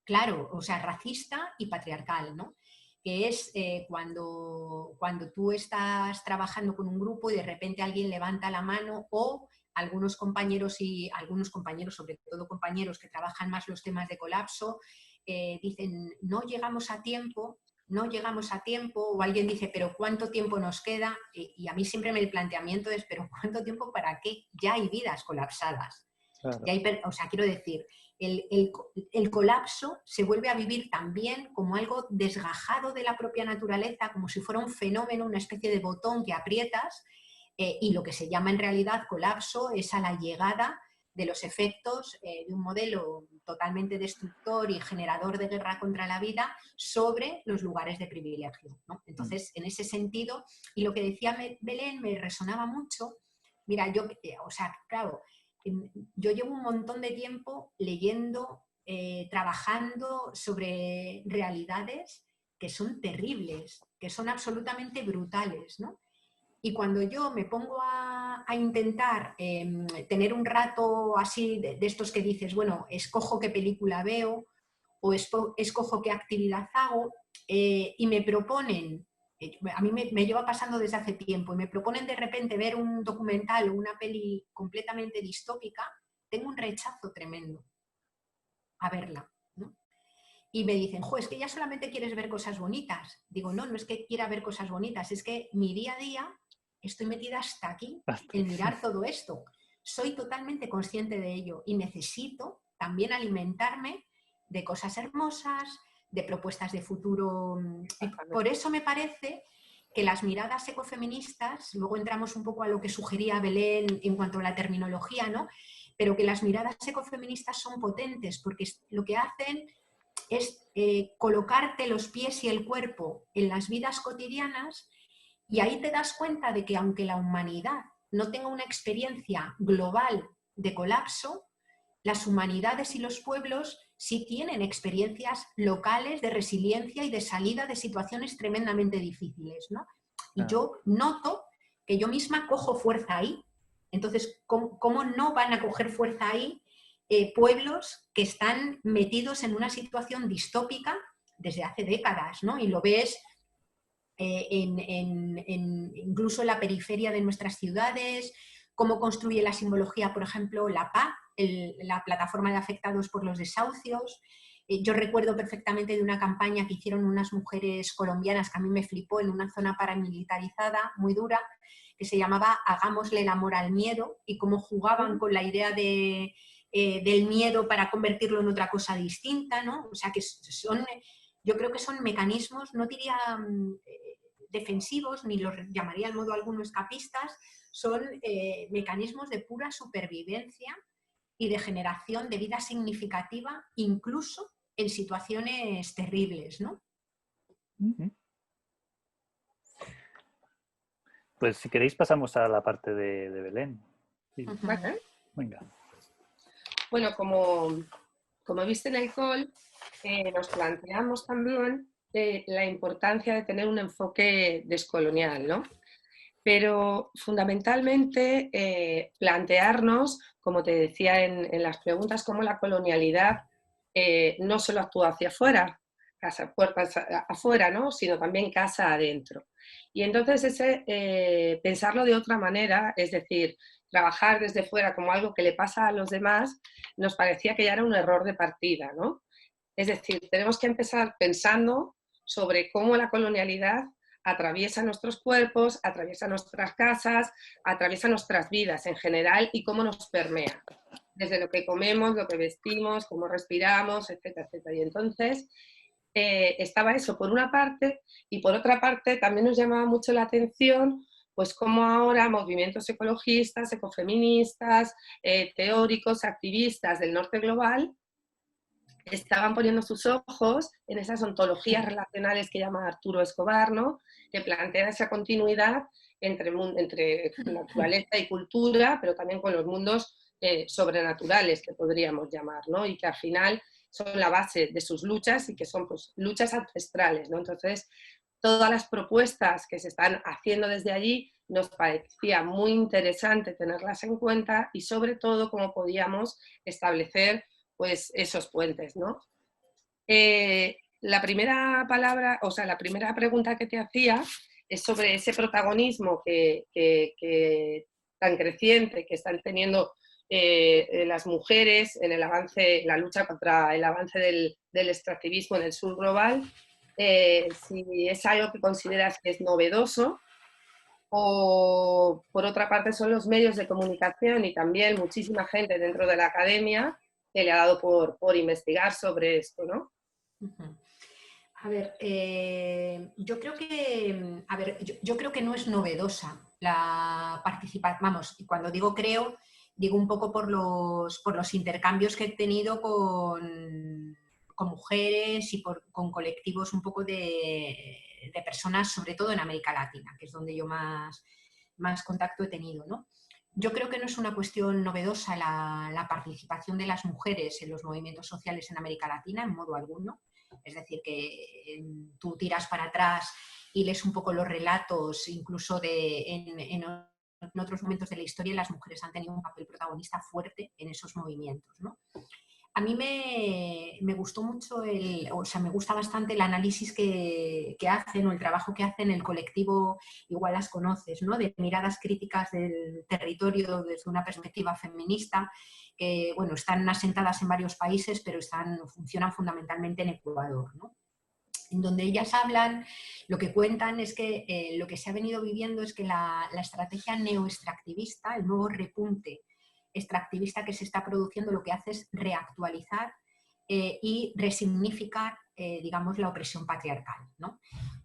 Claro, o sea, racista y patriarcal, ¿no? que es cuando tú estás trabajando con un grupo y de repente alguien levanta la mano, o algunos compañeros, sobre todo compañeros que trabajan más los temas de colapso, dicen, no llegamos a tiempo, o alguien dice, pero ¿cuánto tiempo nos queda? Y a mí siempre el planteamiento es, pero ¿cuánto tiempo para qué? Ya hay vidas colapsadas. Claro. O sea, quiero decir, el colapso se vuelve a vivir también como algo desgajado de la propia naturaleza, como si fuera un fenómeno, una especie de botón que aprietas, y lo que se llama en realidad colapso es a la llegada de los efectos de un modelo totalmente destructor y generador de guerra contra la vida sobre los lugares de privilegio, ¿no? Entonces, en ese sentido, y lo que decía Belén me resonaba mucho. Mira, claro, yo llevo un montón de tiempo leyendo, trabajando sobre realidades que son terribles, que son absolutamente brutales, ¿no? Y cuando yo me pongo a intentar tener un rato así de estos que dices, bueno, escojo qué película veo o escojo qué actividad hago, y me proponen, a mí me lleva pasando desde hace tiempo, y me proponen de repente ver un documental o una peli completamente distópica, tengo un rechazo tremendo a verla, ¿no? Y me dicen, es que ya solamente quieres ver cosas bonitas. Digo, no es que quiera ver cosas bonitas, es que mi día a día estoy metida hasta aquí en mirar todo esto. Soy totalmente consciente de ello y necesito también alimentarme de cosas hermosas, de propuestas de futuro. Por eso me parece que las miradas ecofeministas, luego entramos un poco a lo que sugería Belén en cuanto a la terminología, ¿no? Pero que las miradas ecofeministas son potentes porque lo que hacen es colocarte los pies y el cuerpo en las vidas cotidianas, y ahí te das cuenta de que aunque la humanidad no tenga una experiencia global de colapso, las humanidades y los pueblos sí tienen experiencias locales de resiliencia y de salida de situaciones tremendamente difíciles, ¿no? Y yo noto que yo misma cojo fuerza ahí. Entonces, ¿cómo no van a coger fuerza ahí pueblos que están metidos en una situación distópica desde hace décadas, ¿no? Y lo ves incluso en la periferia de nuestras ciudades, cómo construye la simbología, por ejemplo, la PA, la plataforma de afectados por los desahucios. Yo recuerdo perfectamente de una campaña que hicieron unas mujeres colombianas que a mí me flipó en una zona paramilitarizada muy dura, que se llamaba Hagámosle el amor al miedo, y cómo jugaban con la idea del miedo para convertirlo en otra cosa distinta, ¿no? O sea, que yo creo que son mecanismos, no diría defensivos, ni los llamaría en modo alguno escapistas, son mecanismos de pura supervivencia y de generación de vida significativa, incluso en situaciones terribles, ¿no? Pues si queréis pasamos a la parte de Belén. Sí. Vale. Venga. Bueno, como viste en el call, nos planteamos también la importancia de tener un enfoque descolonial, ¿no? Pero fundamentalmente plantearnos, como te decía en las preguntas, cómo la colonialidad no solo actúa hacia afuera, puertas afuera, ¿no? Sino también casa adentro. Y entonces pensarlo de otra manera, es decir, trabajar desde fuera como algo que le pasa a los demás, nos parecía que ya era un error de partida, ¿no? Es decir, tenemos que empezar pensando sobre cómo la colonialidad atraviesa nuestros cuerpos, atraviesa nuestras casas, atraviesa nuestras vidas en general y cómo nos permea, desde lo que comemos, lo que vestimos, cómo respiramos, etcétera, etcétera. Y entonces estaba eso por una parte, y por otra parte también nos llamaba mucho la atención pues cómo ahora movimientos ecologistas, ecofeministas, teóricos, activistas del norte global estaban poniendo sus ojos en esas ontologías relacionales que llama Arturo Escobar, ¿no? Que plantea esa continuidad entre naturaleza y cultura, pero también con los mundos sobrenaturales que podríamos llamar, ¿no? Y que al final son la base de sus luchas y que son pues, luchas ancestrales, ¿no? Entonces, todas las propuestas que se están haciendo desde allí nos parecía muy interesante tenerlas en cuenta y sobre todo cómo podíamos establecer pues esos puentes, ¿no? la primera palabra, o sea, la primera pregunta que te hacía es sobre ese protagonismo que tan creciente que están teniendo las mujeres en el avance, la lucha contra el avance del extractivismo en el sur global, si es algo que consideras que es novedoso, o por otra parte son los medios de comunicación y también muchísima gente dentro de la academia que le ha dado por investigar sobre esto, ¿no? Uh-huh. A ver, yo creo que no es novedosa la participación. Vamos, y cuando digo creo, digo un poco por los intercambios que he tenido con mujeres y con colectivos un poco de personas, sobre todo en América Latina, que es donde yo más contacto he tenido, ¿no? Yo creo que no es una cuestión novedosa la participación de las mujeres en los movimientos sociales en América Latina, en modo alguno. Es decir, que tú tiras para atrás y lees un poco los relatos, incluso en otros momentos de la historia, las mujeres han tenido un papel protagonista fuerte en esos movimientos, ¿no? A mí me gustó mucho, me gusta bastante el análisis que hacen o el trabajo que hacen el colectivo, igual las conoces, ¿no? De miradas críticas del territorio desde una perspectiva feminista, que bueno, están asentadas en varios países, pero funcionan fundamentalmente en Ecuador, ¿no? En donde ellas hablan, lo que cuentan es que lo que se ha venido viviendo es que la estrategia neoextractivista, el nuevo repunte extractivista que se está produciendo, lo que hace es reactualizar y resignificar, digamos, la opresión patriarcal, ¿no?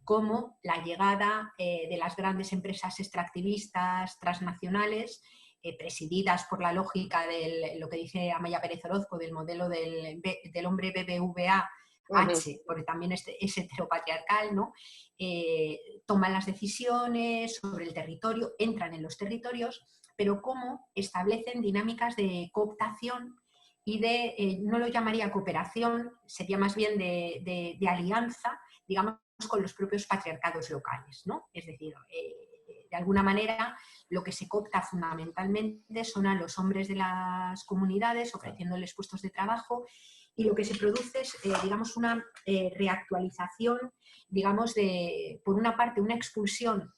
Como la llegada de las grandes empresas extractivistas transnacionales, presididas por la lógica de lo que dice Amaya Pérez Orozco, del modelo del hombre BBVA, H, porque también es heteropatriarcal, ¿no? Toman las decisiones sobre el territorio, entran en los territorios, pero cómo establecen dinámicas de cooptación y no lo llamaría cooperación, sería más bien de alianza, digamos, con los propios patriarcados locales, ¿no? Es decir, de alguna manera lo que se coopta fundamentalmente son a los hombres de las comunidades, ofreciéndoles puestos de trabajo, y lo que se produce es, digamos, una reactualización, digamos, por una parte, una expulsión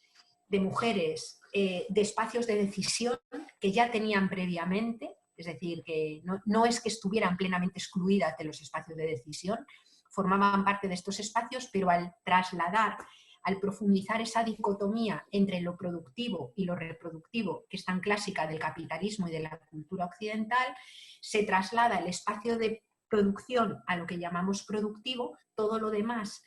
de mujeres de espacios de decisión que ya tenían previamente, es decir, que no es que estuvieran plenamente excluidas de los espacios de decisión, formaban parte de estos espacios, pero al trasladar, al profundizar esa dicotomía entre lo productivo y lo reproductivo, que es tan clásica del capitalismo y de la cultura occidental, se traslada el espacio de producción a lo que llamamos productivo, todo lo demás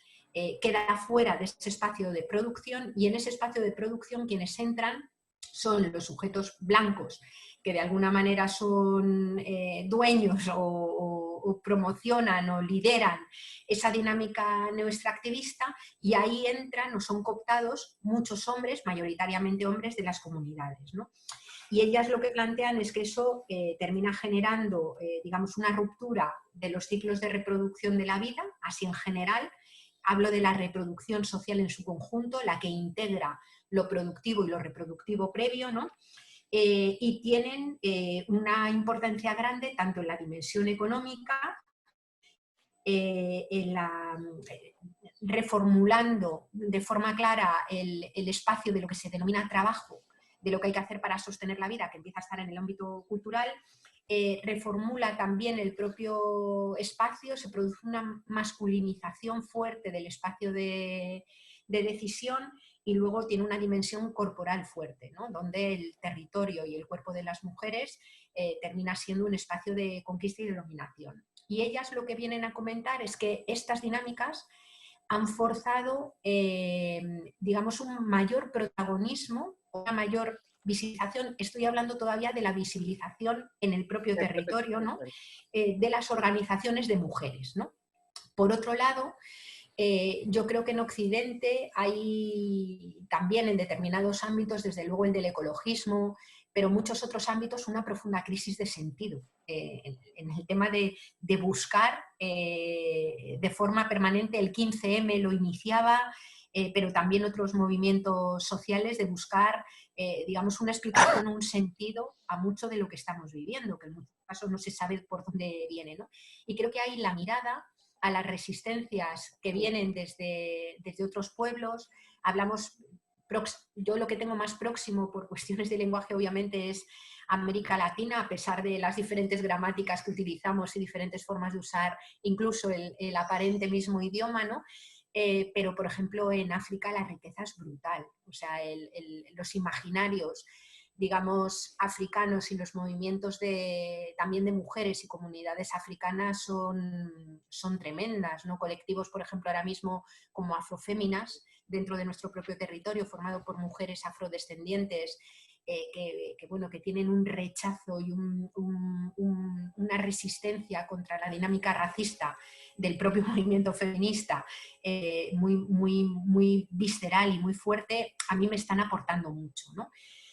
queda fuera de ese espacio de producción, y en ese espacio de producción quienes entran son los sujetos blancos, que de alguna manera son dueños o promocionan o lideran esa dinámica neoextractivista, y ahí entran o son cooptados muchos hombres, mayoritariamente hombres de las comunidades, ¿no? Y ellas lo que plantean es que eso termina generando, digamos, una ruptura de los ciclos de reproducción de la vida, así en general. Hablo de la reproducción social en su conjunto, la que integra lo productivo y lo reproductivo previo, ¿no? Y tienen una importancia grande tanto en la dimensión económica, reformulando de forma clara el espacio de lo que se denomina trabajo, de lo que hay que hacer para sostener la vida, que empieza a estar en el ámbito cultural. Reformula también el propio espacio, se produce una masculinización fuerte del espacio de decisión, y luego tiene una dimensión corporal fuerte, ¿no? Donde el territorio y el cuerpo de las mujeres termina siendo un espacio de conquista y de dominación. Y ellas lo que vienen a comentar es que estas dinámicas han forzado, digamos, un mayor protagonismo, una mayor visibilización. Estoy hablando todavía de la visibilización en el propio territorio, ¿no? De las organizaciones de mujeres, ¿no? Por otro lado, yo creo que en Occidente hay también en determinados ámbitos, desde luego el del ecologismo, pero muchos otros ámbitos, una profunda crisis de sentido en el tema de buscar de forma permanente. El 15M lo iniciaba, pero también otros movimientos sociales, de buscar, digamos, una explicación, un sentido a mucho de lo que estamos viviendo, que en muchos casos no se sabe por dónde viene, ¿no? Y creo que ahí la mirada a las resistencias que vienen desde otros pueblos. Hablamos, yo lo que tengo más próximo por cuestiones de lenguaje obviamente es América Latina, a pesar de las diferentes gramáticas que utilizamos y diferentes formas de usar incluso el aparente mismo idioma, ¿no? Pero, por ejemplo, en África la riqueza es brutal. O sea, los imaginarios, digamos, africanos y los movimientos también de mujeres y comunidades africanas son tremendas, ¿no? Colectivos, por ejemplo, ahora mismo como Afroféminas, dentro de nuestro propio territorio, formado por mujeres afrodescendientes, que tienen un rechazo y una resistencia contra la dinámica racista del propio movimiento feminista muy visceral y muy fuerte, a mí me están aportando mucho, ¿no?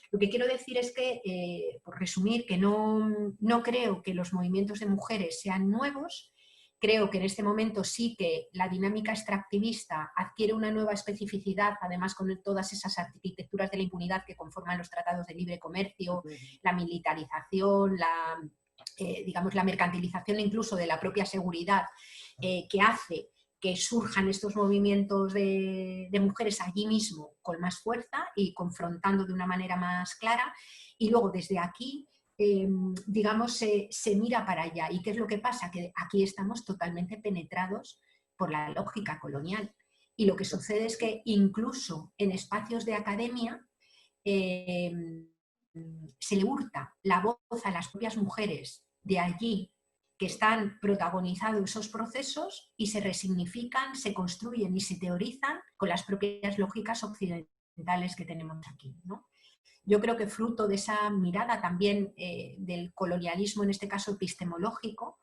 Lo que quiero decir es que, por resumir, que no creo que los movimientos de mujeres sean nuevos. Creo que en este momento sí que la dinámica extractivista adquiere una nueva especificidad, además con todas esas arquitecturas de la impunidad que conforman los tratados de libre comercio, la militarización, digamos, la mercantilización incluso de la propia seguridad, que hace que surjan estos movimientos de mujeres allí mismo con más fuerza y confrontando de una manera más clara. Y luego desde aquí, digamos, se mira para allá. ¿Y qué es lo que pasa? Que aquí estamos totalmente penetrados por la lógica colonial. Y lo que sucede es que incluso en espacios de academia se le hurta la voz a las propias mujeres de allí que están protagonizando esos procesos y se resignifican, se construyen y se teorizan con las propias lógicas occidentales que tenemos aquí, ¿no? Yo creo que fruto de esa mirada también del colonialismo, en este caso epistemológico,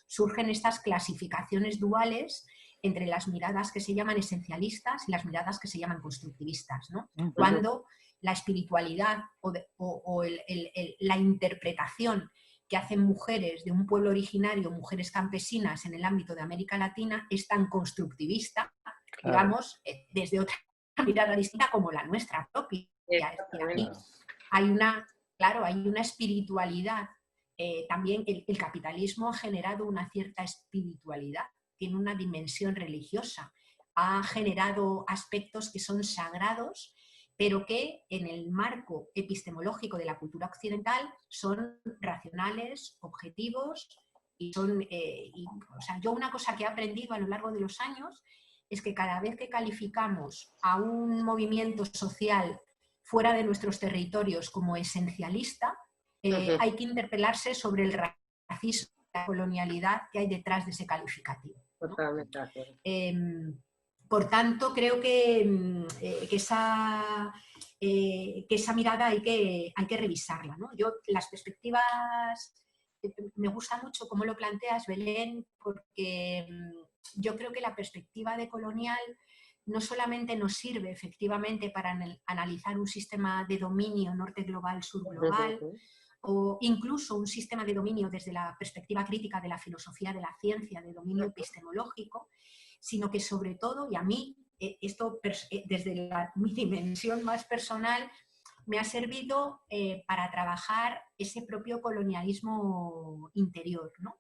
surgen estas clasificaciones duales entre las miradas que se llaman esencialistas y las miradas que se llaman constructivistas, ¿no? Cuando la espiritualidad o la interpretación que hacen mujeres de un pueblo originario, mujeres campesinas en el ámbito de América Latina, es tan constructivista, claro, digamos, desde otra mirada distinta como la nuestra propia. Aquí hay una espiritualidad. También el capitalismo ha generado una cierta espiritualidad, tiene una dimensión religiosa, ha generado aspectos que son sagrados, pero que en el marco epistemológico de la cultura occidental son racionales, objetivos, y son, o sea, yo una cosa que he aprendido a lo largo de los años es que cada vez que calificamos a un movimiento social fuera de nuestros territorios como esencialista, hay que interpelarse sobre el racismo y la colonialidad que hay detrás de ese calificativo, ¿no? Totalmente. Por tanto, creo que esa mirada hay que revisarla, ¿no? Yo, las perspectivas, me gusta mucho cómo lo planteas, Belén, porque yo creo que la perspectiva decolonial no solamente nos sirve efectivamente para analizar un sistema de dominio norte global, sur global, o incluso un sistema de dominio desde la perspectiva crítica de la filosofía de la ciencia, de dominio epistemológico, sino que sobre todo, y a mí esto desde mi dimensión más personal, me ha servido para trabajar ese propio colonialismo interior, ¿no?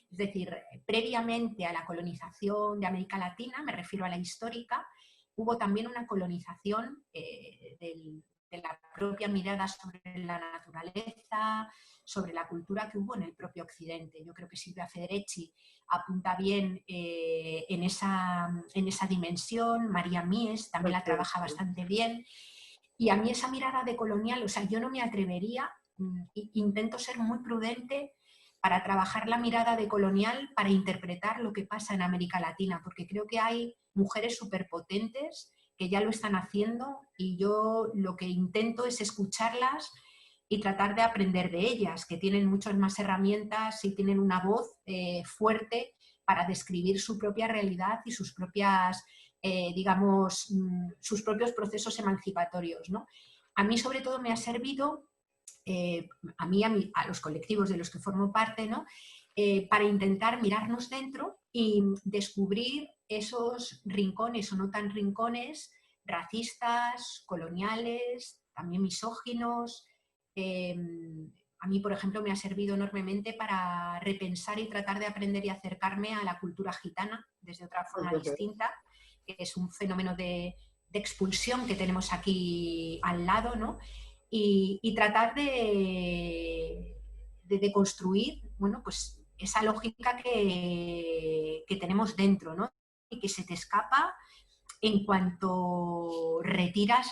Es decir, previamente a la colonización de América Latina, me refiero a la histórica, hubo también una colonización de la propia mirada sobre la naturaleza, sobre la cultura que hubo en el propio Occidente. Yo creo que Silvia Federici apunta bien en esa dimensión, María Mies también la trabaja bastante bien, y a mí esa mirada decolonial, o sea, yo no me atrevería, intento ser muy prudente para trabajar la mirada decolonial, para interpretar lo que pasa en América Latina, porque creo que hay mujeres superpotentes que ya lo están haciendo y yo lo que intento es escucharlas y tratar de aprender de ellas, que tienen muchas más herramientas y tienen una voz fuerte para describir su propia realidad y sus propias, digamos, sus propios procesos emancipatorios, ¿no? A mí sobre todo me ha servido, a los colectivos de los que formo parte, ¿no? Para intentar mirarnos dentro y descubrir esos rincones o no tan rincones racistas, coloniales, también misóginos, a mí, por ejemplo, me ha servido enormemente para repensar y tratar de aprender y acercarme a la cultura gitana desde otra forma distinta, que es un fenómeno de expulsión que tenemos aquí al lado, ¿no? Y tratar de construir, bueno, pues esa lógica que tenemos dentro, ¿no? Y que se te escapa en cuanto retiras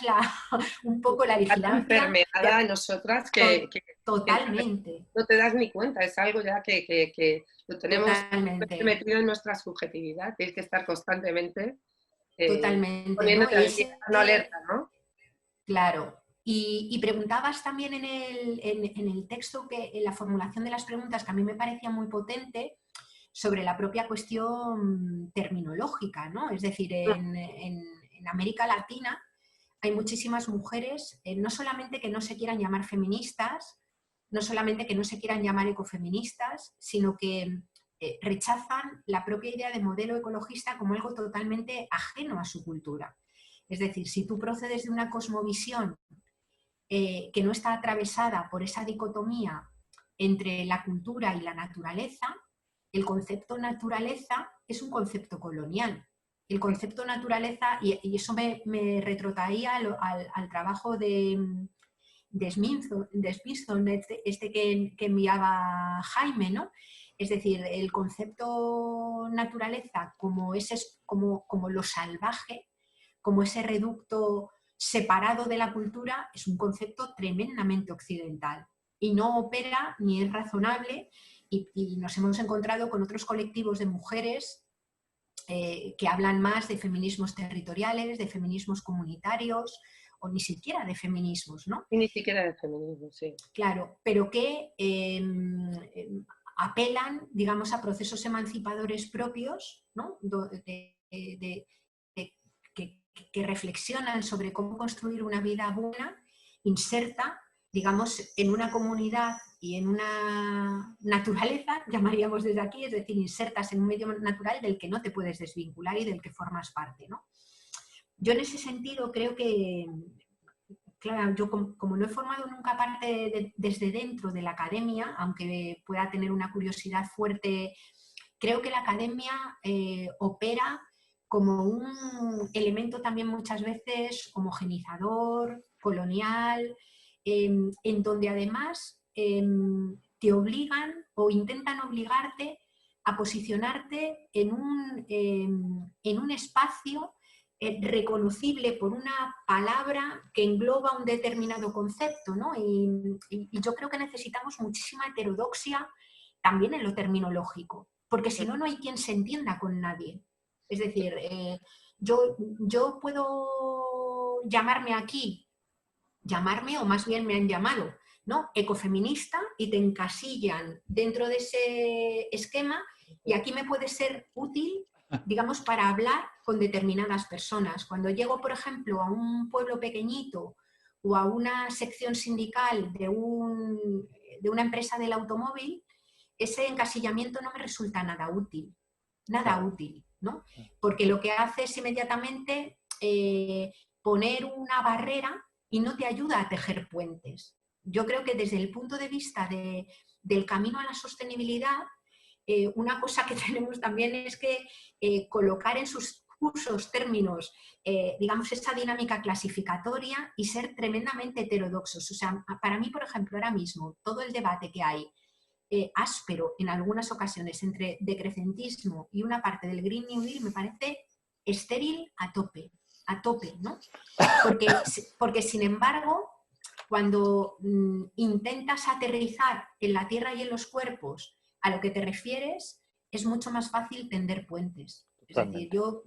un poco la vigilancia. Permeada a nosotras que totalmente. No te das ni cuenta, es algo ya que lo tenemos metido en nuestra subjetividad, tienes que estar constantemente poniéndote ¿no? alerta, ¿no? Claro. Y preguntabas también en el texto, en la formulación de las preguntas, que a mí me parecía muy potente, sobre la propia cuestión terminológica, ¿no? Es decir, en América Latina hay muchísimas mujeres, no solamente que no se quieran llamar feministas, no solamente que no se quieran llamar ecofeministas, sino que rechazan la propia idea de modelo ecologista como algo totalmente ajeno a su cultura. Es decir, si tú procedes de una cosmovisión que no está atravesada por esa dicotomía entre la cultura y la naturaleza, el concepto naturaleza es un concepto colonial. El concepto naturaleza, y eso me retrotraía al trabajo de Smithson, que enviaba Jaime, ¿no? Es decir, el concepto naturaleza como lo salvaje, como ese reducto separado de la cultura, es un concepto tremendamente occidental y no opera ni es razonable, y nos hemos encontrado con otros colectivos de mujeres que hablan más de feminismos territoriales, de feminismos comunitarios, o ni siquiera de feminismos, ¿no? Y ni siquiera de feminismo, sí. Claro, pero que apelan, digamos, a procesos emancipadores propios, ¿no? Que reflexionan sobre cómo construir una vida buena, inserta, digamos, en una comunidad y en una naturaleza, llamaríamos desde aquí, es decir, insertas en un medio natural del que no te puedes desvincular y del que formas parte, ¿no? Yo en ese sentido creo que, claro, yo como no he formado nunca parte desde dentro de la academia, aunque pueda tener una curiosidad fuerte, creo que la academia opera como un elemento también muchas veces homogenizador, colonial, en donde además te obligan o intentan obligarte a posicionarte en un espacio reconocible por una palabra que engloba un determinado concepto, ¿no? Y yo creo que necesitamos muchísima heterodoxia también en lo terminológico, porque si no, no hay quien se entienda con nadie. Es decir, yo puedo llamarme aquí, o más bien me han llamado, ¿no? Ecofeminista, y te encasillan dentro de ese esquema, y aquí me puede ser útil, digamos, para hablar con determinadas personas. Cuando llego, por ejemplo, a un pueblo pequeñito o a una sección sindical de una empresa del automóvil, ese encasillamiento no me resulta nada útil, ¿no? Porque lo que hace es inmediatamente poner una barrera y no te ayuda a tejer puentes. Yo creo que desde el punto de vista del camino a la sostenibilidad, una cosa que tenemos también es que colocar en sus usos términos, digamos, esa dinámica clasificatoria y ser tremendamente heterodoxos. O sea, para mí, por ejemplo, ahora mismo, todo el debate que hay áspero en algunas ocasiones entre decrecentismo y una parte del Green New Deal me parece estéril a tope, ¿no? Porque sin embargo, cuando intentas aterrizar en la tierra y en los cuerpos a lo que te refieres, es mucho más fácil tender puentes. Es decir, yo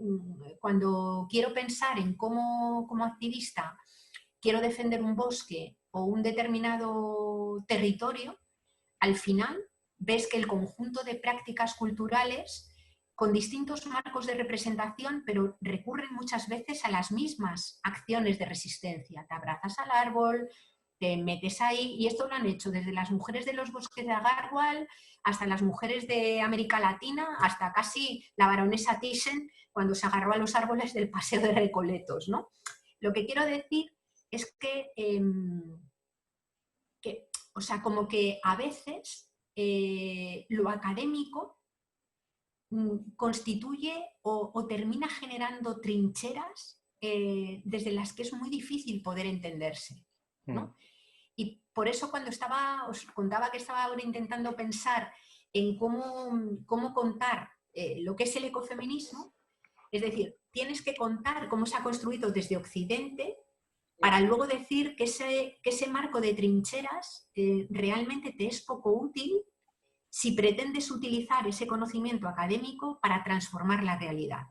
cuando quiero pensar en cómo como activista quiero defender un bosque o un determinado territorio, al final ves que el conjunto de prácticas culturales con distintos marcos de representación, pero recurren muchas veces a las mismas acciones de resistencia. Te abrazas al árbol, te metes ahí, y esto lo han hecho desde las mujeres de los bosques de Agarwal hasta las mujeres de América Latina, hasta casi la baronesa Thyssen cuando se agarró a los árboles del Paseo de Recoletos, ¿no? Lo que quiero decir es que O sea, como que a veces lo académico constituye o termina generando trincheras desde las que es muy difícil poder entenderse, ¿no? Y por eso cuando os contaba que estaba ahora intentando pensar en cómo contar lo que es el ecofeminismo, es decir, tienes que contar cómo se ha construido desde Occidente para luego decir que ese marco de trincheras realmente te es poco útil si pretendes utilizar ese conocimiento académico para transformar la realidad.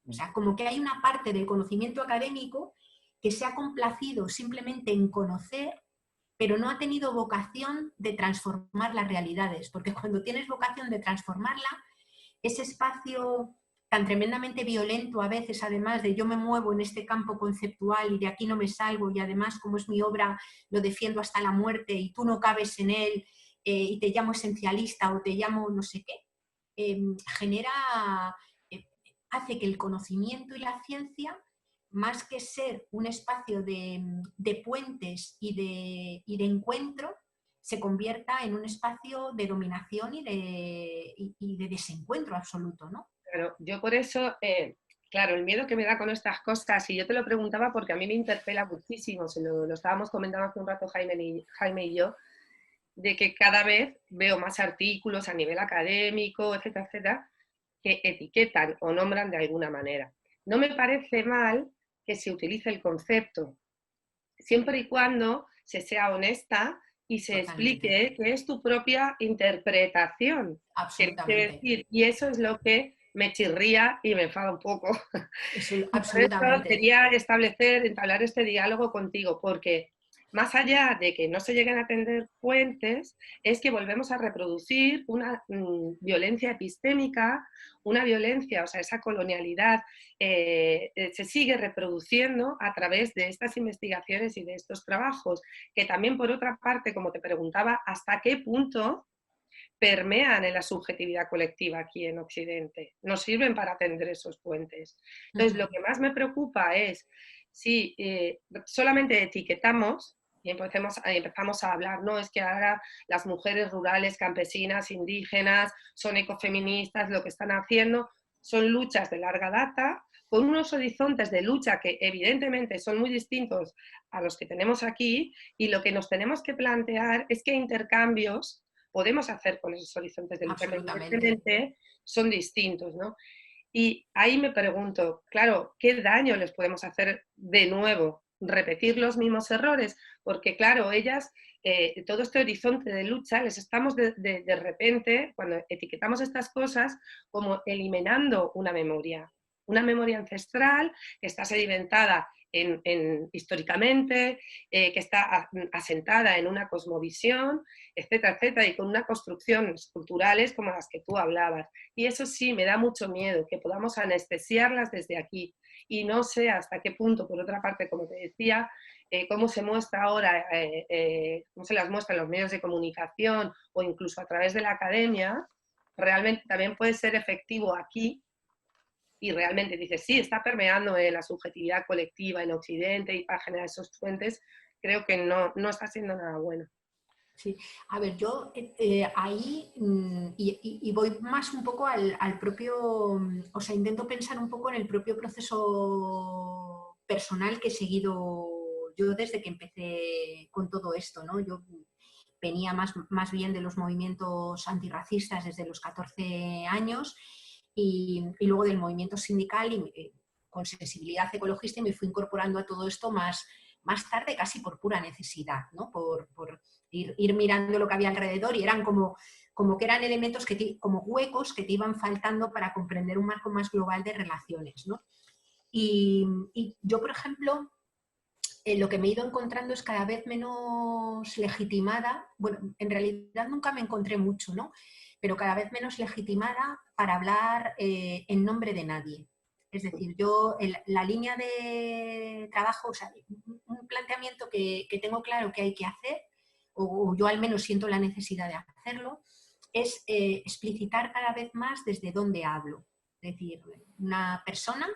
O sea, como que hay una parte del conocimiento académico que se ha complacido simplemente en conocer, pero no ha tenido vocación de transformar las realidades, porque cuando tienes vocación de transformarla, ese espacio tan tremendamente violento a veces, además de yo me muevo en este campo conceptual y de aquí no me salgo, y además como es mi obra lo defiendo hasta la muerte y tú no cabes en él, y te llamo esencialista o te llamo no sé qué, hace que el conocimiento y la ciencia, más que ser un espacio de puentes y de encuentro, se convierta en un espacio de dominación y de desencuentro absoluto, ¿no? Claro, yo por eso, claro, el miedo que me da con estas cosas, y yo te lo preguntaba porque a mí me interpela muchísimo, lo estábamos comentando hace un rato Jaime y yo, de que cada vez veo más artículos a nivel académico, etcétera, etcétera, que etiquetan o nombran de alguna manera. No me parece mal que se utilice el concepto, siempre y cuando se sea honesta y se explique que es tu propia interpretación. Absolutamente. Decir, y eso es lo que me chirría y me enfada un poco. Absolutamente. Por eso quería entablar este diálogo contigo, porque más allá de que no se lleguen a tender puentes, es que volvemos a reproducir una violencia epistémica, una violencia, o sea, esa colonialidad se sigue reproduciendo a través de estas investigaciones y de estos trabajos, que también por otra parte, como te preguntaba, ¿hasta qué punto permean en la subjetividad colectiva aquí en Occidente? Nos sirven para tender esos puentes. Entonces, lo que más me preocupa es si solamente etiquetamos y empezamos a hablar, no, es que ahora las mujeres rurales, campesinas, indígenas, son ecofeministas, lo que están haciendo son luchas de larga data, con unos horizontes de lucha que evidentemente son muy distintos a los que tenemos aquí, y lo que nos tenemos que plantear es qué intercambios podemos hacer con esos horizontes de lucha que evidentemente son distintos, ¿no? Y ahí me pregunto, claro, ¿qué daño les podemos hacer de nuevo? ¿Repetir los mismos errores? Porque claro, ellas, todo este horizonte de lucha, les estamos de repente, cuando etiquetamos estas cosas, como eliminando una memoria ancestral que está sedimentada históricamente, que está asentada en una cosmovisión, etcétera, etcétera, y con unas construcciones culturales como las que tú hablabas. Y eso sí, me da mucho miedo, que podamos anestesiarlas desde aquí. Y no sé hasta qué punto, por otra parte, como te decía, cómo se muestra ahora, cómo se las muestra en los medios de comunicación o incluso a través de la academia, realmente también puede ser efectivo aquí. Y realmente dices, sí, está permeando la subjetividad colectiva en Occidente y para generar esos puentes, creo que no está siendo nada bueno. Sí, a ver, yo ahí y voy más un poco al propio, o sea, intento pensar un poco en el propio proceso personal que he seguido yo desde que empecé con todo esto, ¿no? Yo venía más bien de los movimientos antirracistas desde los 14 años y luego del movimiento sindical y con sensibilidad ecologista, y me fui incorporando a todo esto más tarde, casi por pura necesidad, ¿no? Por ir mirando lo que había alrededor, y eran como que eran elementos como huecos que te iban faltando para comprender un marco más global de relaciones, ¿no? Y yo, por ejemplo, lo que me he ido encontrando es cada vez menos legitimada, bueno, en realidad nunca me encontré mucho, ¿no? Pero cada vez menos legitimada para hablar en nombre de nadie. Es decir, yo, la línea de trabajo, o sea, un planteamiento que tengo claro que hay que hacer, o yo al menos siento la necesidad de hacerlo, es explicitar cada vez más desde dónde hablo. Es decir, una persona,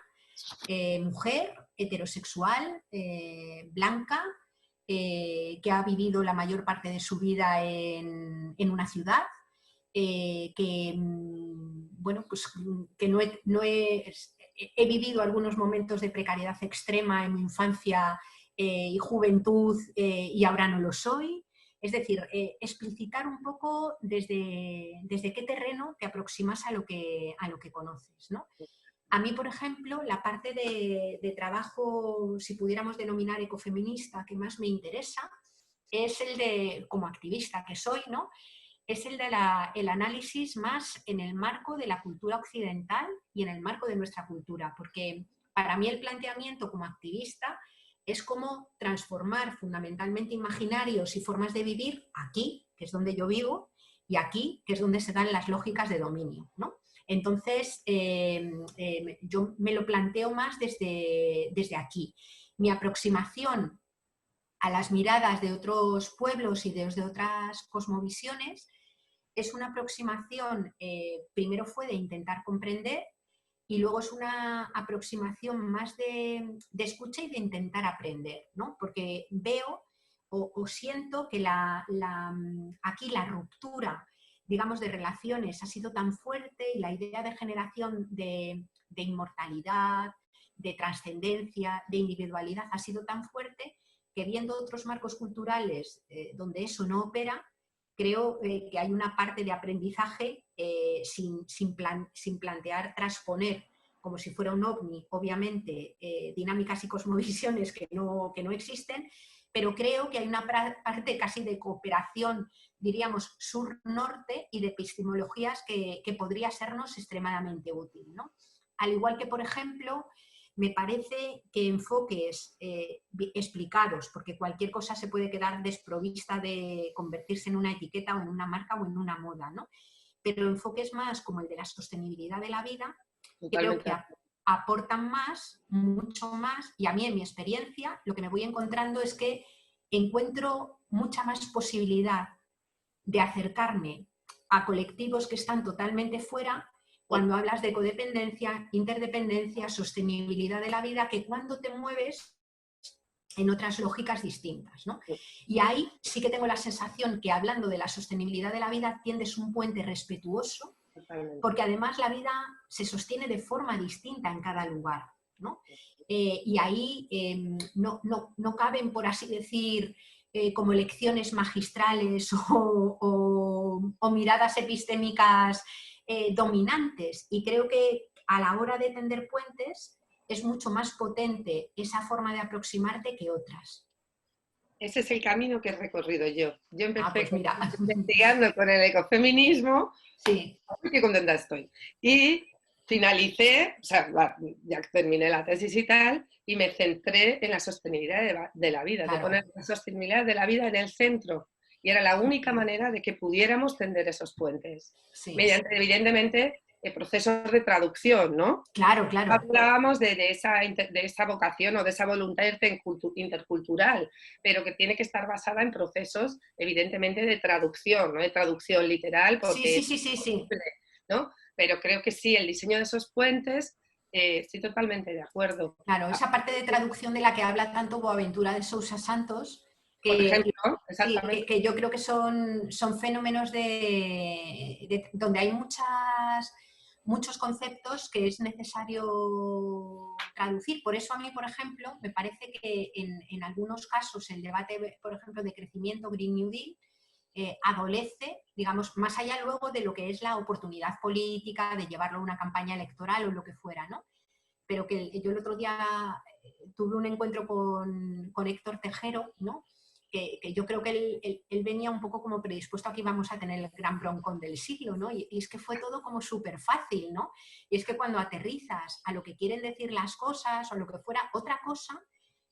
mujer, heterosexual, blanca, que ha vivido la mayor parte de su vida en una ciudad, que, bueno, pues, que he vivido algunos momentos de precariedad extrema en mi infancia y juventud y ahora no lo soy. Es decir, explicitar un poco desde qué terreno te aproximas a lo que conoces, ¿no? A mí, por ejemplo, la parte de trabajo, si pudiéramos denominar ecofeminista, que más me interesa, es el de, como activista que soy, ¿no? Es el de el análisis más en el marco de la cultura occidental y en el marco de nuestra cultura, porque para mí el planteamiento como activista es cómo transformar fundamentalmente imaginarios y formas de vivir aquí, que es donde yo vivo, y aquí, que es donde se dan las lógicas de dominio, ¿no? Entonces, yo me lo planteo más desde aquí. Mi aproximación a las miradas de otros pueblos y desde otras cosmovisiones es una aproximación, primero fue de intentar comprender y luego es una aproximación más de escucha y de intentar aprender, ¿no? Porque veo o siento que aquí la ruptura, digamos, de relaciones ha sido tan fuerte y la idea de generación de inmortalidad, de trascendencia, de individualidad ha sido tan fuerte que viendo otros marcos culturales donde eso no opera, creo que hay una parte de aprendizaje sin plantear transponer como si fuera un ovni, obviamente, dinámicas y cosmovisiones que no existen, pero creo que hay una parte casi de cooperación, diríamos, sur-norte y de epistemologías que podría sernos extremadamente útil, ¿no? Al igual que, por ejemplo, me parece que enfoques explicados, porque cualquier cosa se puede quedar desprovista de convertirse en una etiqueta o en una marca o en una moda, ¿no? Pero enfoques más como el de la sostenibilidad de la vida, creo que aportan más, mucho más, y a mí en mi experiencia lo que me voy encontrando es que encuentro mucha más posibilidad de acercarme a colectivos que están totalmente fuera cuando hablas de codependencia, interdependencia, sostenibilidad de la vida, que cuando te mueves en otras lógicas distintas, ¿no? Y ahí sí que tengo la sensación que hablando de la sostenibilidad de la vida tiendes un puente respetuoso, porque además la vida se sostiene de forma distinta en cada lugar, ¿no? Y ahí no caben, por así decir, como lecciones magistrales o miradas epistémicas dominantes. Y creo que a la hora de tender puentes es mucho más potente esa forma de aproximarte que otras. Ese es el camino que he recorrido yo. Yo empecé pues mira. investigando con el ecofeminismo, sí. Qué contenta estoy. Y finalicé, o sea, ya terminé la tesis y tal, y me centré en la sostenibilidad de la vida, claro, de poner la sostenibilidad de la vida en el centro. Y era la única manera de que pudiéramos tender esos puentes. Sí. Mediante, evidentemente, procesos de traducción, ¿no? Claro, claro. Hablábamos de esa vocación o de esa voluntad intercultural, pero que tiene que estar basada en procesos, evidentemente, de traducción, no de traducción literal, porque sí. ¿no? Pero creo que sí, el diseño de esos puentes, estoy totalmente de acuerdo. Claro, esa parte de traducción de la que habla tanto Boaventura de Sousa Santos, por ejemplo, exactamente. que yo creo que son fenómenos donde hay muchos conceptos que es necesario traducir. Por eso a mí, por ejemplo, me parece que en algunos casos el debate, por ejemplo, de crecimiento Green New Deal adolece, digamos, más allá luego de lo que es la oportunidad política, de llevarlo a una campaña electoral o lo que fuera, ¿no? Pero que yo el otro día tuve un encuentro con Héctor Tejero, ¿no? Que yo creo que él venía un poco como predispuesto a que íbamos a tener el gran broncón del siglo, ¿no? Y es que fue todo como súper fácil, ¿no? Y es que cuando aterrizas a lo que quieren decir las cosas o lo que fuera, otra cosa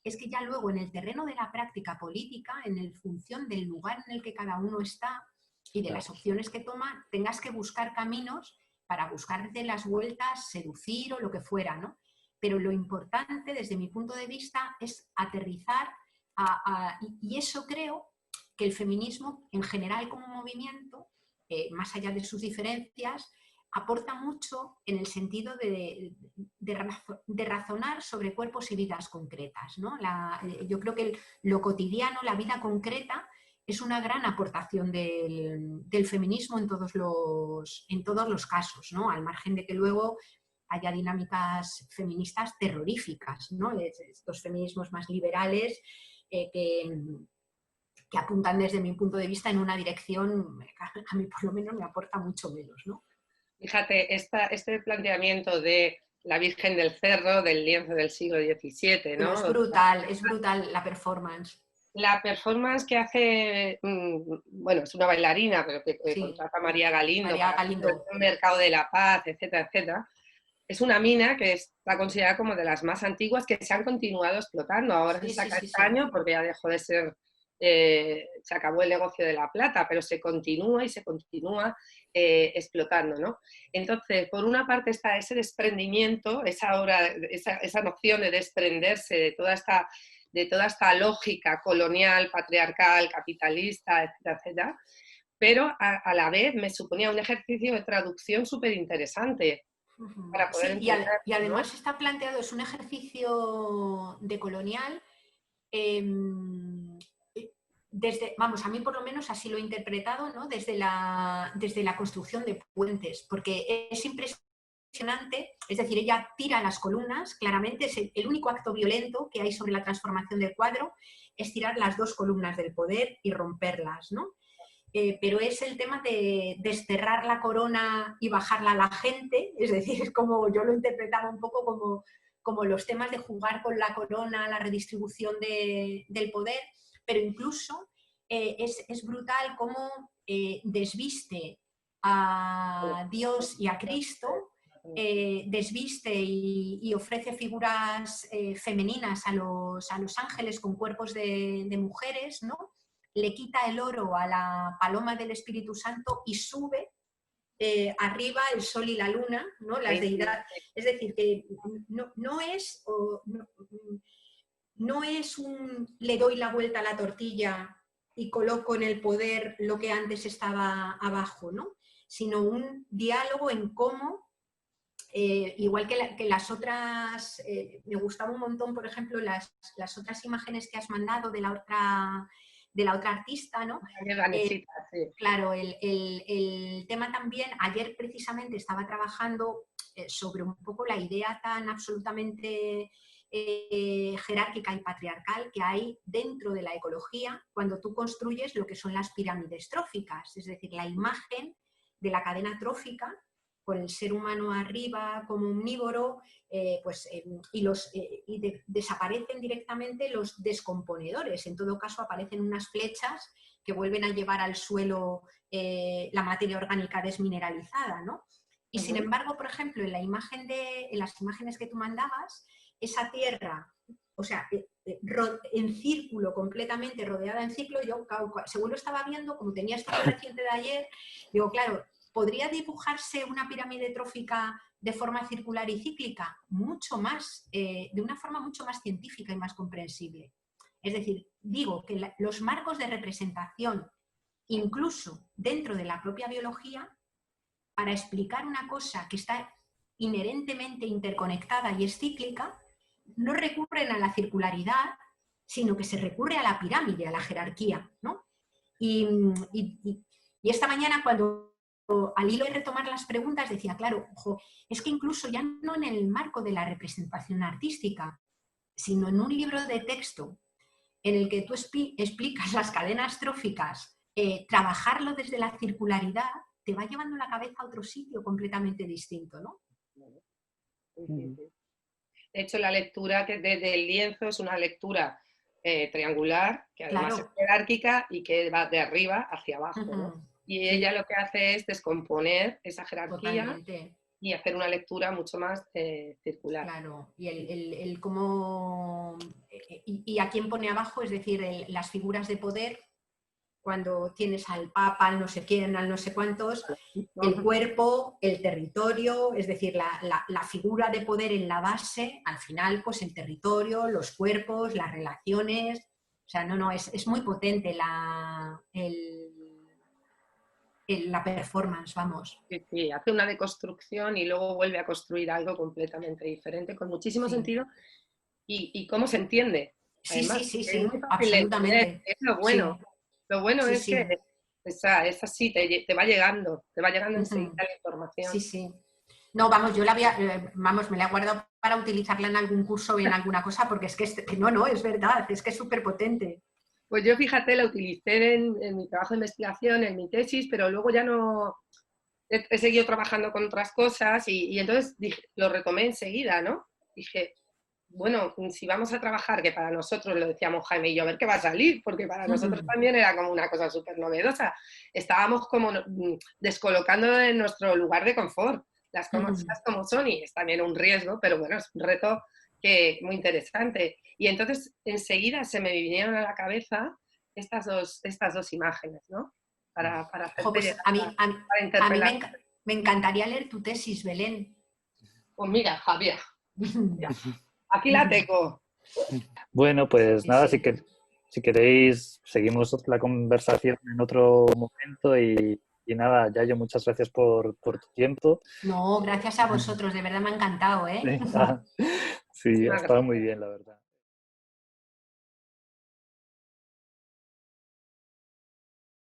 es que ya luego en el terreno de la práctica política, en función del lugar en el que cada uno está y de las opciones que toma, tengas que buscar caminos para buscarte las vueltas, seducir o lo que fuera, ¿no? Pero lo importante desde mi punto de vista es aterrizar y eso creo que el feminismo en general como movimiento, más allá de sus diferencias, aporta mucho en el sentido de razonar sobre cuerpos y vidas concretas, ¿no? Yo creo que lo cotidiano, la vida concreta, es una gran aportación del feminismo en todos los casos, ¿no? Al margen de que luego haya dinámicas feministas terroríficas, ¿no? Estos feminismos más liberales que apuntan desde mi punto de vista en una dirección, a mí por lo menos me aporta mucho menos, ¿no? Fíjate, este planteamiento de la Virgen del Cerro, del lienzo del siglo XVII, ¿no? Es brutal la performance. La performance que hace, bueno, es una bailarina, pero que Sí. contrata a María Galindo María para Galindo. el Mercado de la Paz, etcétera, etcétera. Es una mina que está considerada como de las más antiguas que se han continuado explotando. Ahora se saca estaño porque ya dejó de ser, se acabó el negocio de la plata, pero se continúa y se continúa explotando, ¿no? Entonces, por una parte está ese desprendimiento, esa noción de desprenderse de toda esta lógica colonial, patriarcal, capitalista, etcétera, etcétera, pero a la vez me suponía un ejercicio de traducción súper interesante para poder entender, y además ¿no? está planteado, es un ejercicio decolonial vamos, a mí por lo menos así lo he interpretado, ¿no? Desde la construcción de puentes, porque es impresionante, es decir, ella tira las columnas, claramente es el único acto violento que hay sobre la transformación del cuadro, es tirar las dos columnas del poder y romperlas, ¿no? Pero es el tema de desterrar la corona y bajarla a la gente, es decir, es como yo lo interpretaba un poco como los temas de jugar con la corona, la redistribución del poder, pero incluso es brutal cómo desviste a Dios y a Cristo, desviste y ofrece figuras femeninas a los ángeles con cuerpos de mujeres, ¿no? Le quita el oro a la paloma del Espíritu Santo y sube arriba el sol y la luna, ¿no? Las deidades. Es decir, que no es un le doy la vuelta a la tortilla y coloco en el poder lo que antes estaba abajo, ¿no? Sino un diálogo en cómo, igual que las otras, me gustaba un montón, por ejemplo, las otras imágenes que has mandado de la otra artista, ¿no? Sí. Claro, el tema también, ayer precisamente estaba trabajando sobre un poco la idea tan absolutamente jerárquica y patriarcal que hay dentro de la ecología cuando tú construyes lo que son las pirámides tróficas, es decir, la imagen de la cadena trófica con el ser humano arriba como omnívoro, desaparecen directamente los descomponedores. En todo caso, aparecen unas flechas que vuelven a llevar al suelo la materia orgánica desmineralizada, ¿no? Y sin embargo, por ejemplo, en las imágenes que tú mandabas, esa tierra, o sea, en círculo, completamente rodeada en círculo, yo según lo estaba viendo, como tenía esto reciente de ayer, digo, claro, ¿podría dibujarse una pirámide trófica de forma circular y cíclica? Mucho más, de una forma mucho más científica y más comprensible. Es decir, digo que los marcos de representación, incluso dentro de la propia biología, para explicar una cosa que está inherentemente interconectada y es cíclica, no recurren a la circularidad, sino que se recurre a la pirámide, a la jerarquía, ¿no? Y esta mañana, cuando al hilo de retomar las preguntas, decía, claro, ojo, es que incluso ya no en el marco de la representación artística, sino en un libro de texto en el que tú explicas las cadenas tróficas, trabajarlo desde la circularidad te va llevando la cabeza a otro sitio completamente distinto, ¿no? De hecho, la lectura que desde el lienzo es una lectura triangular, que además es jerárquica y que va de arriba hacia abajo, ¿no? Y ella lo que hace es descomponer esa jerarquía. Totalmente. Y hacer una lectura mucho más circular. Claro, y el cómo... Y a quién pone abajo, es decir, las figuras de poder, cuando tienes al Papa, al no sé quién, al no sé cuántos, el cuerpo, el territorio, es decir, la figura de poder en la base, al final, pues el territorio, los cuerpos, las relaciones... O sea, es muy potente la performance, vamos. Sí, sí, hace una deconstrucción y luego vuelve a construir algo completamente diferente, con muchísimo sentido. Y cómo se entiende. Sí, Además, sí, sí, es sí, muy fácil de entender, absolutamente. es lo Sí, bueno. Lo bueno sí, es que sí. es así, te va llegando enseguida Ujú. la información. Sí, sí. No, vamos, yo vamos, me la he guardado para utilizarla en algún curso o en alguna cosa, porque es que no, es verdad, es que es súper potente. Pues yo, fíjate, la utilicé en mi trabajo de investigación, en mi tesis, pero luego ya no, he seguido trabajando con otras cosas y entonces lo retomé enseguida, ¿no? Dije, bueno, si vamos a trabajar, que para nosotros, lo decíamos Jaime y yo, a ver qué va a salir, porque para nosotros también era como una cosa súper novedosa. Estábamos como descolocando en nuestro lugar de confort, las cosas como son, y es también un riesgo, pero bueno, es un reto muy interesante. Y entonces enseguida se me vinieron a la cabeza estas dos imágenes, ¿no? Para Jo, hacerte pues llegar, a mí, para a mí interpelar. me encantaría leer tu tesis, Belén. Pues mira, Javier, mira, aquí la tengo. Bueno, pues Sí, nada, sí. si queréis, seguimos la conversación en otro momento y nada, Yayo, muchas gracias por tu tiempo. No, gracias a vosotros, de verdad me ha encantado, ¿eh? Venga. Sí, ha Muchísimas estado muy gracias. bien, la verdad.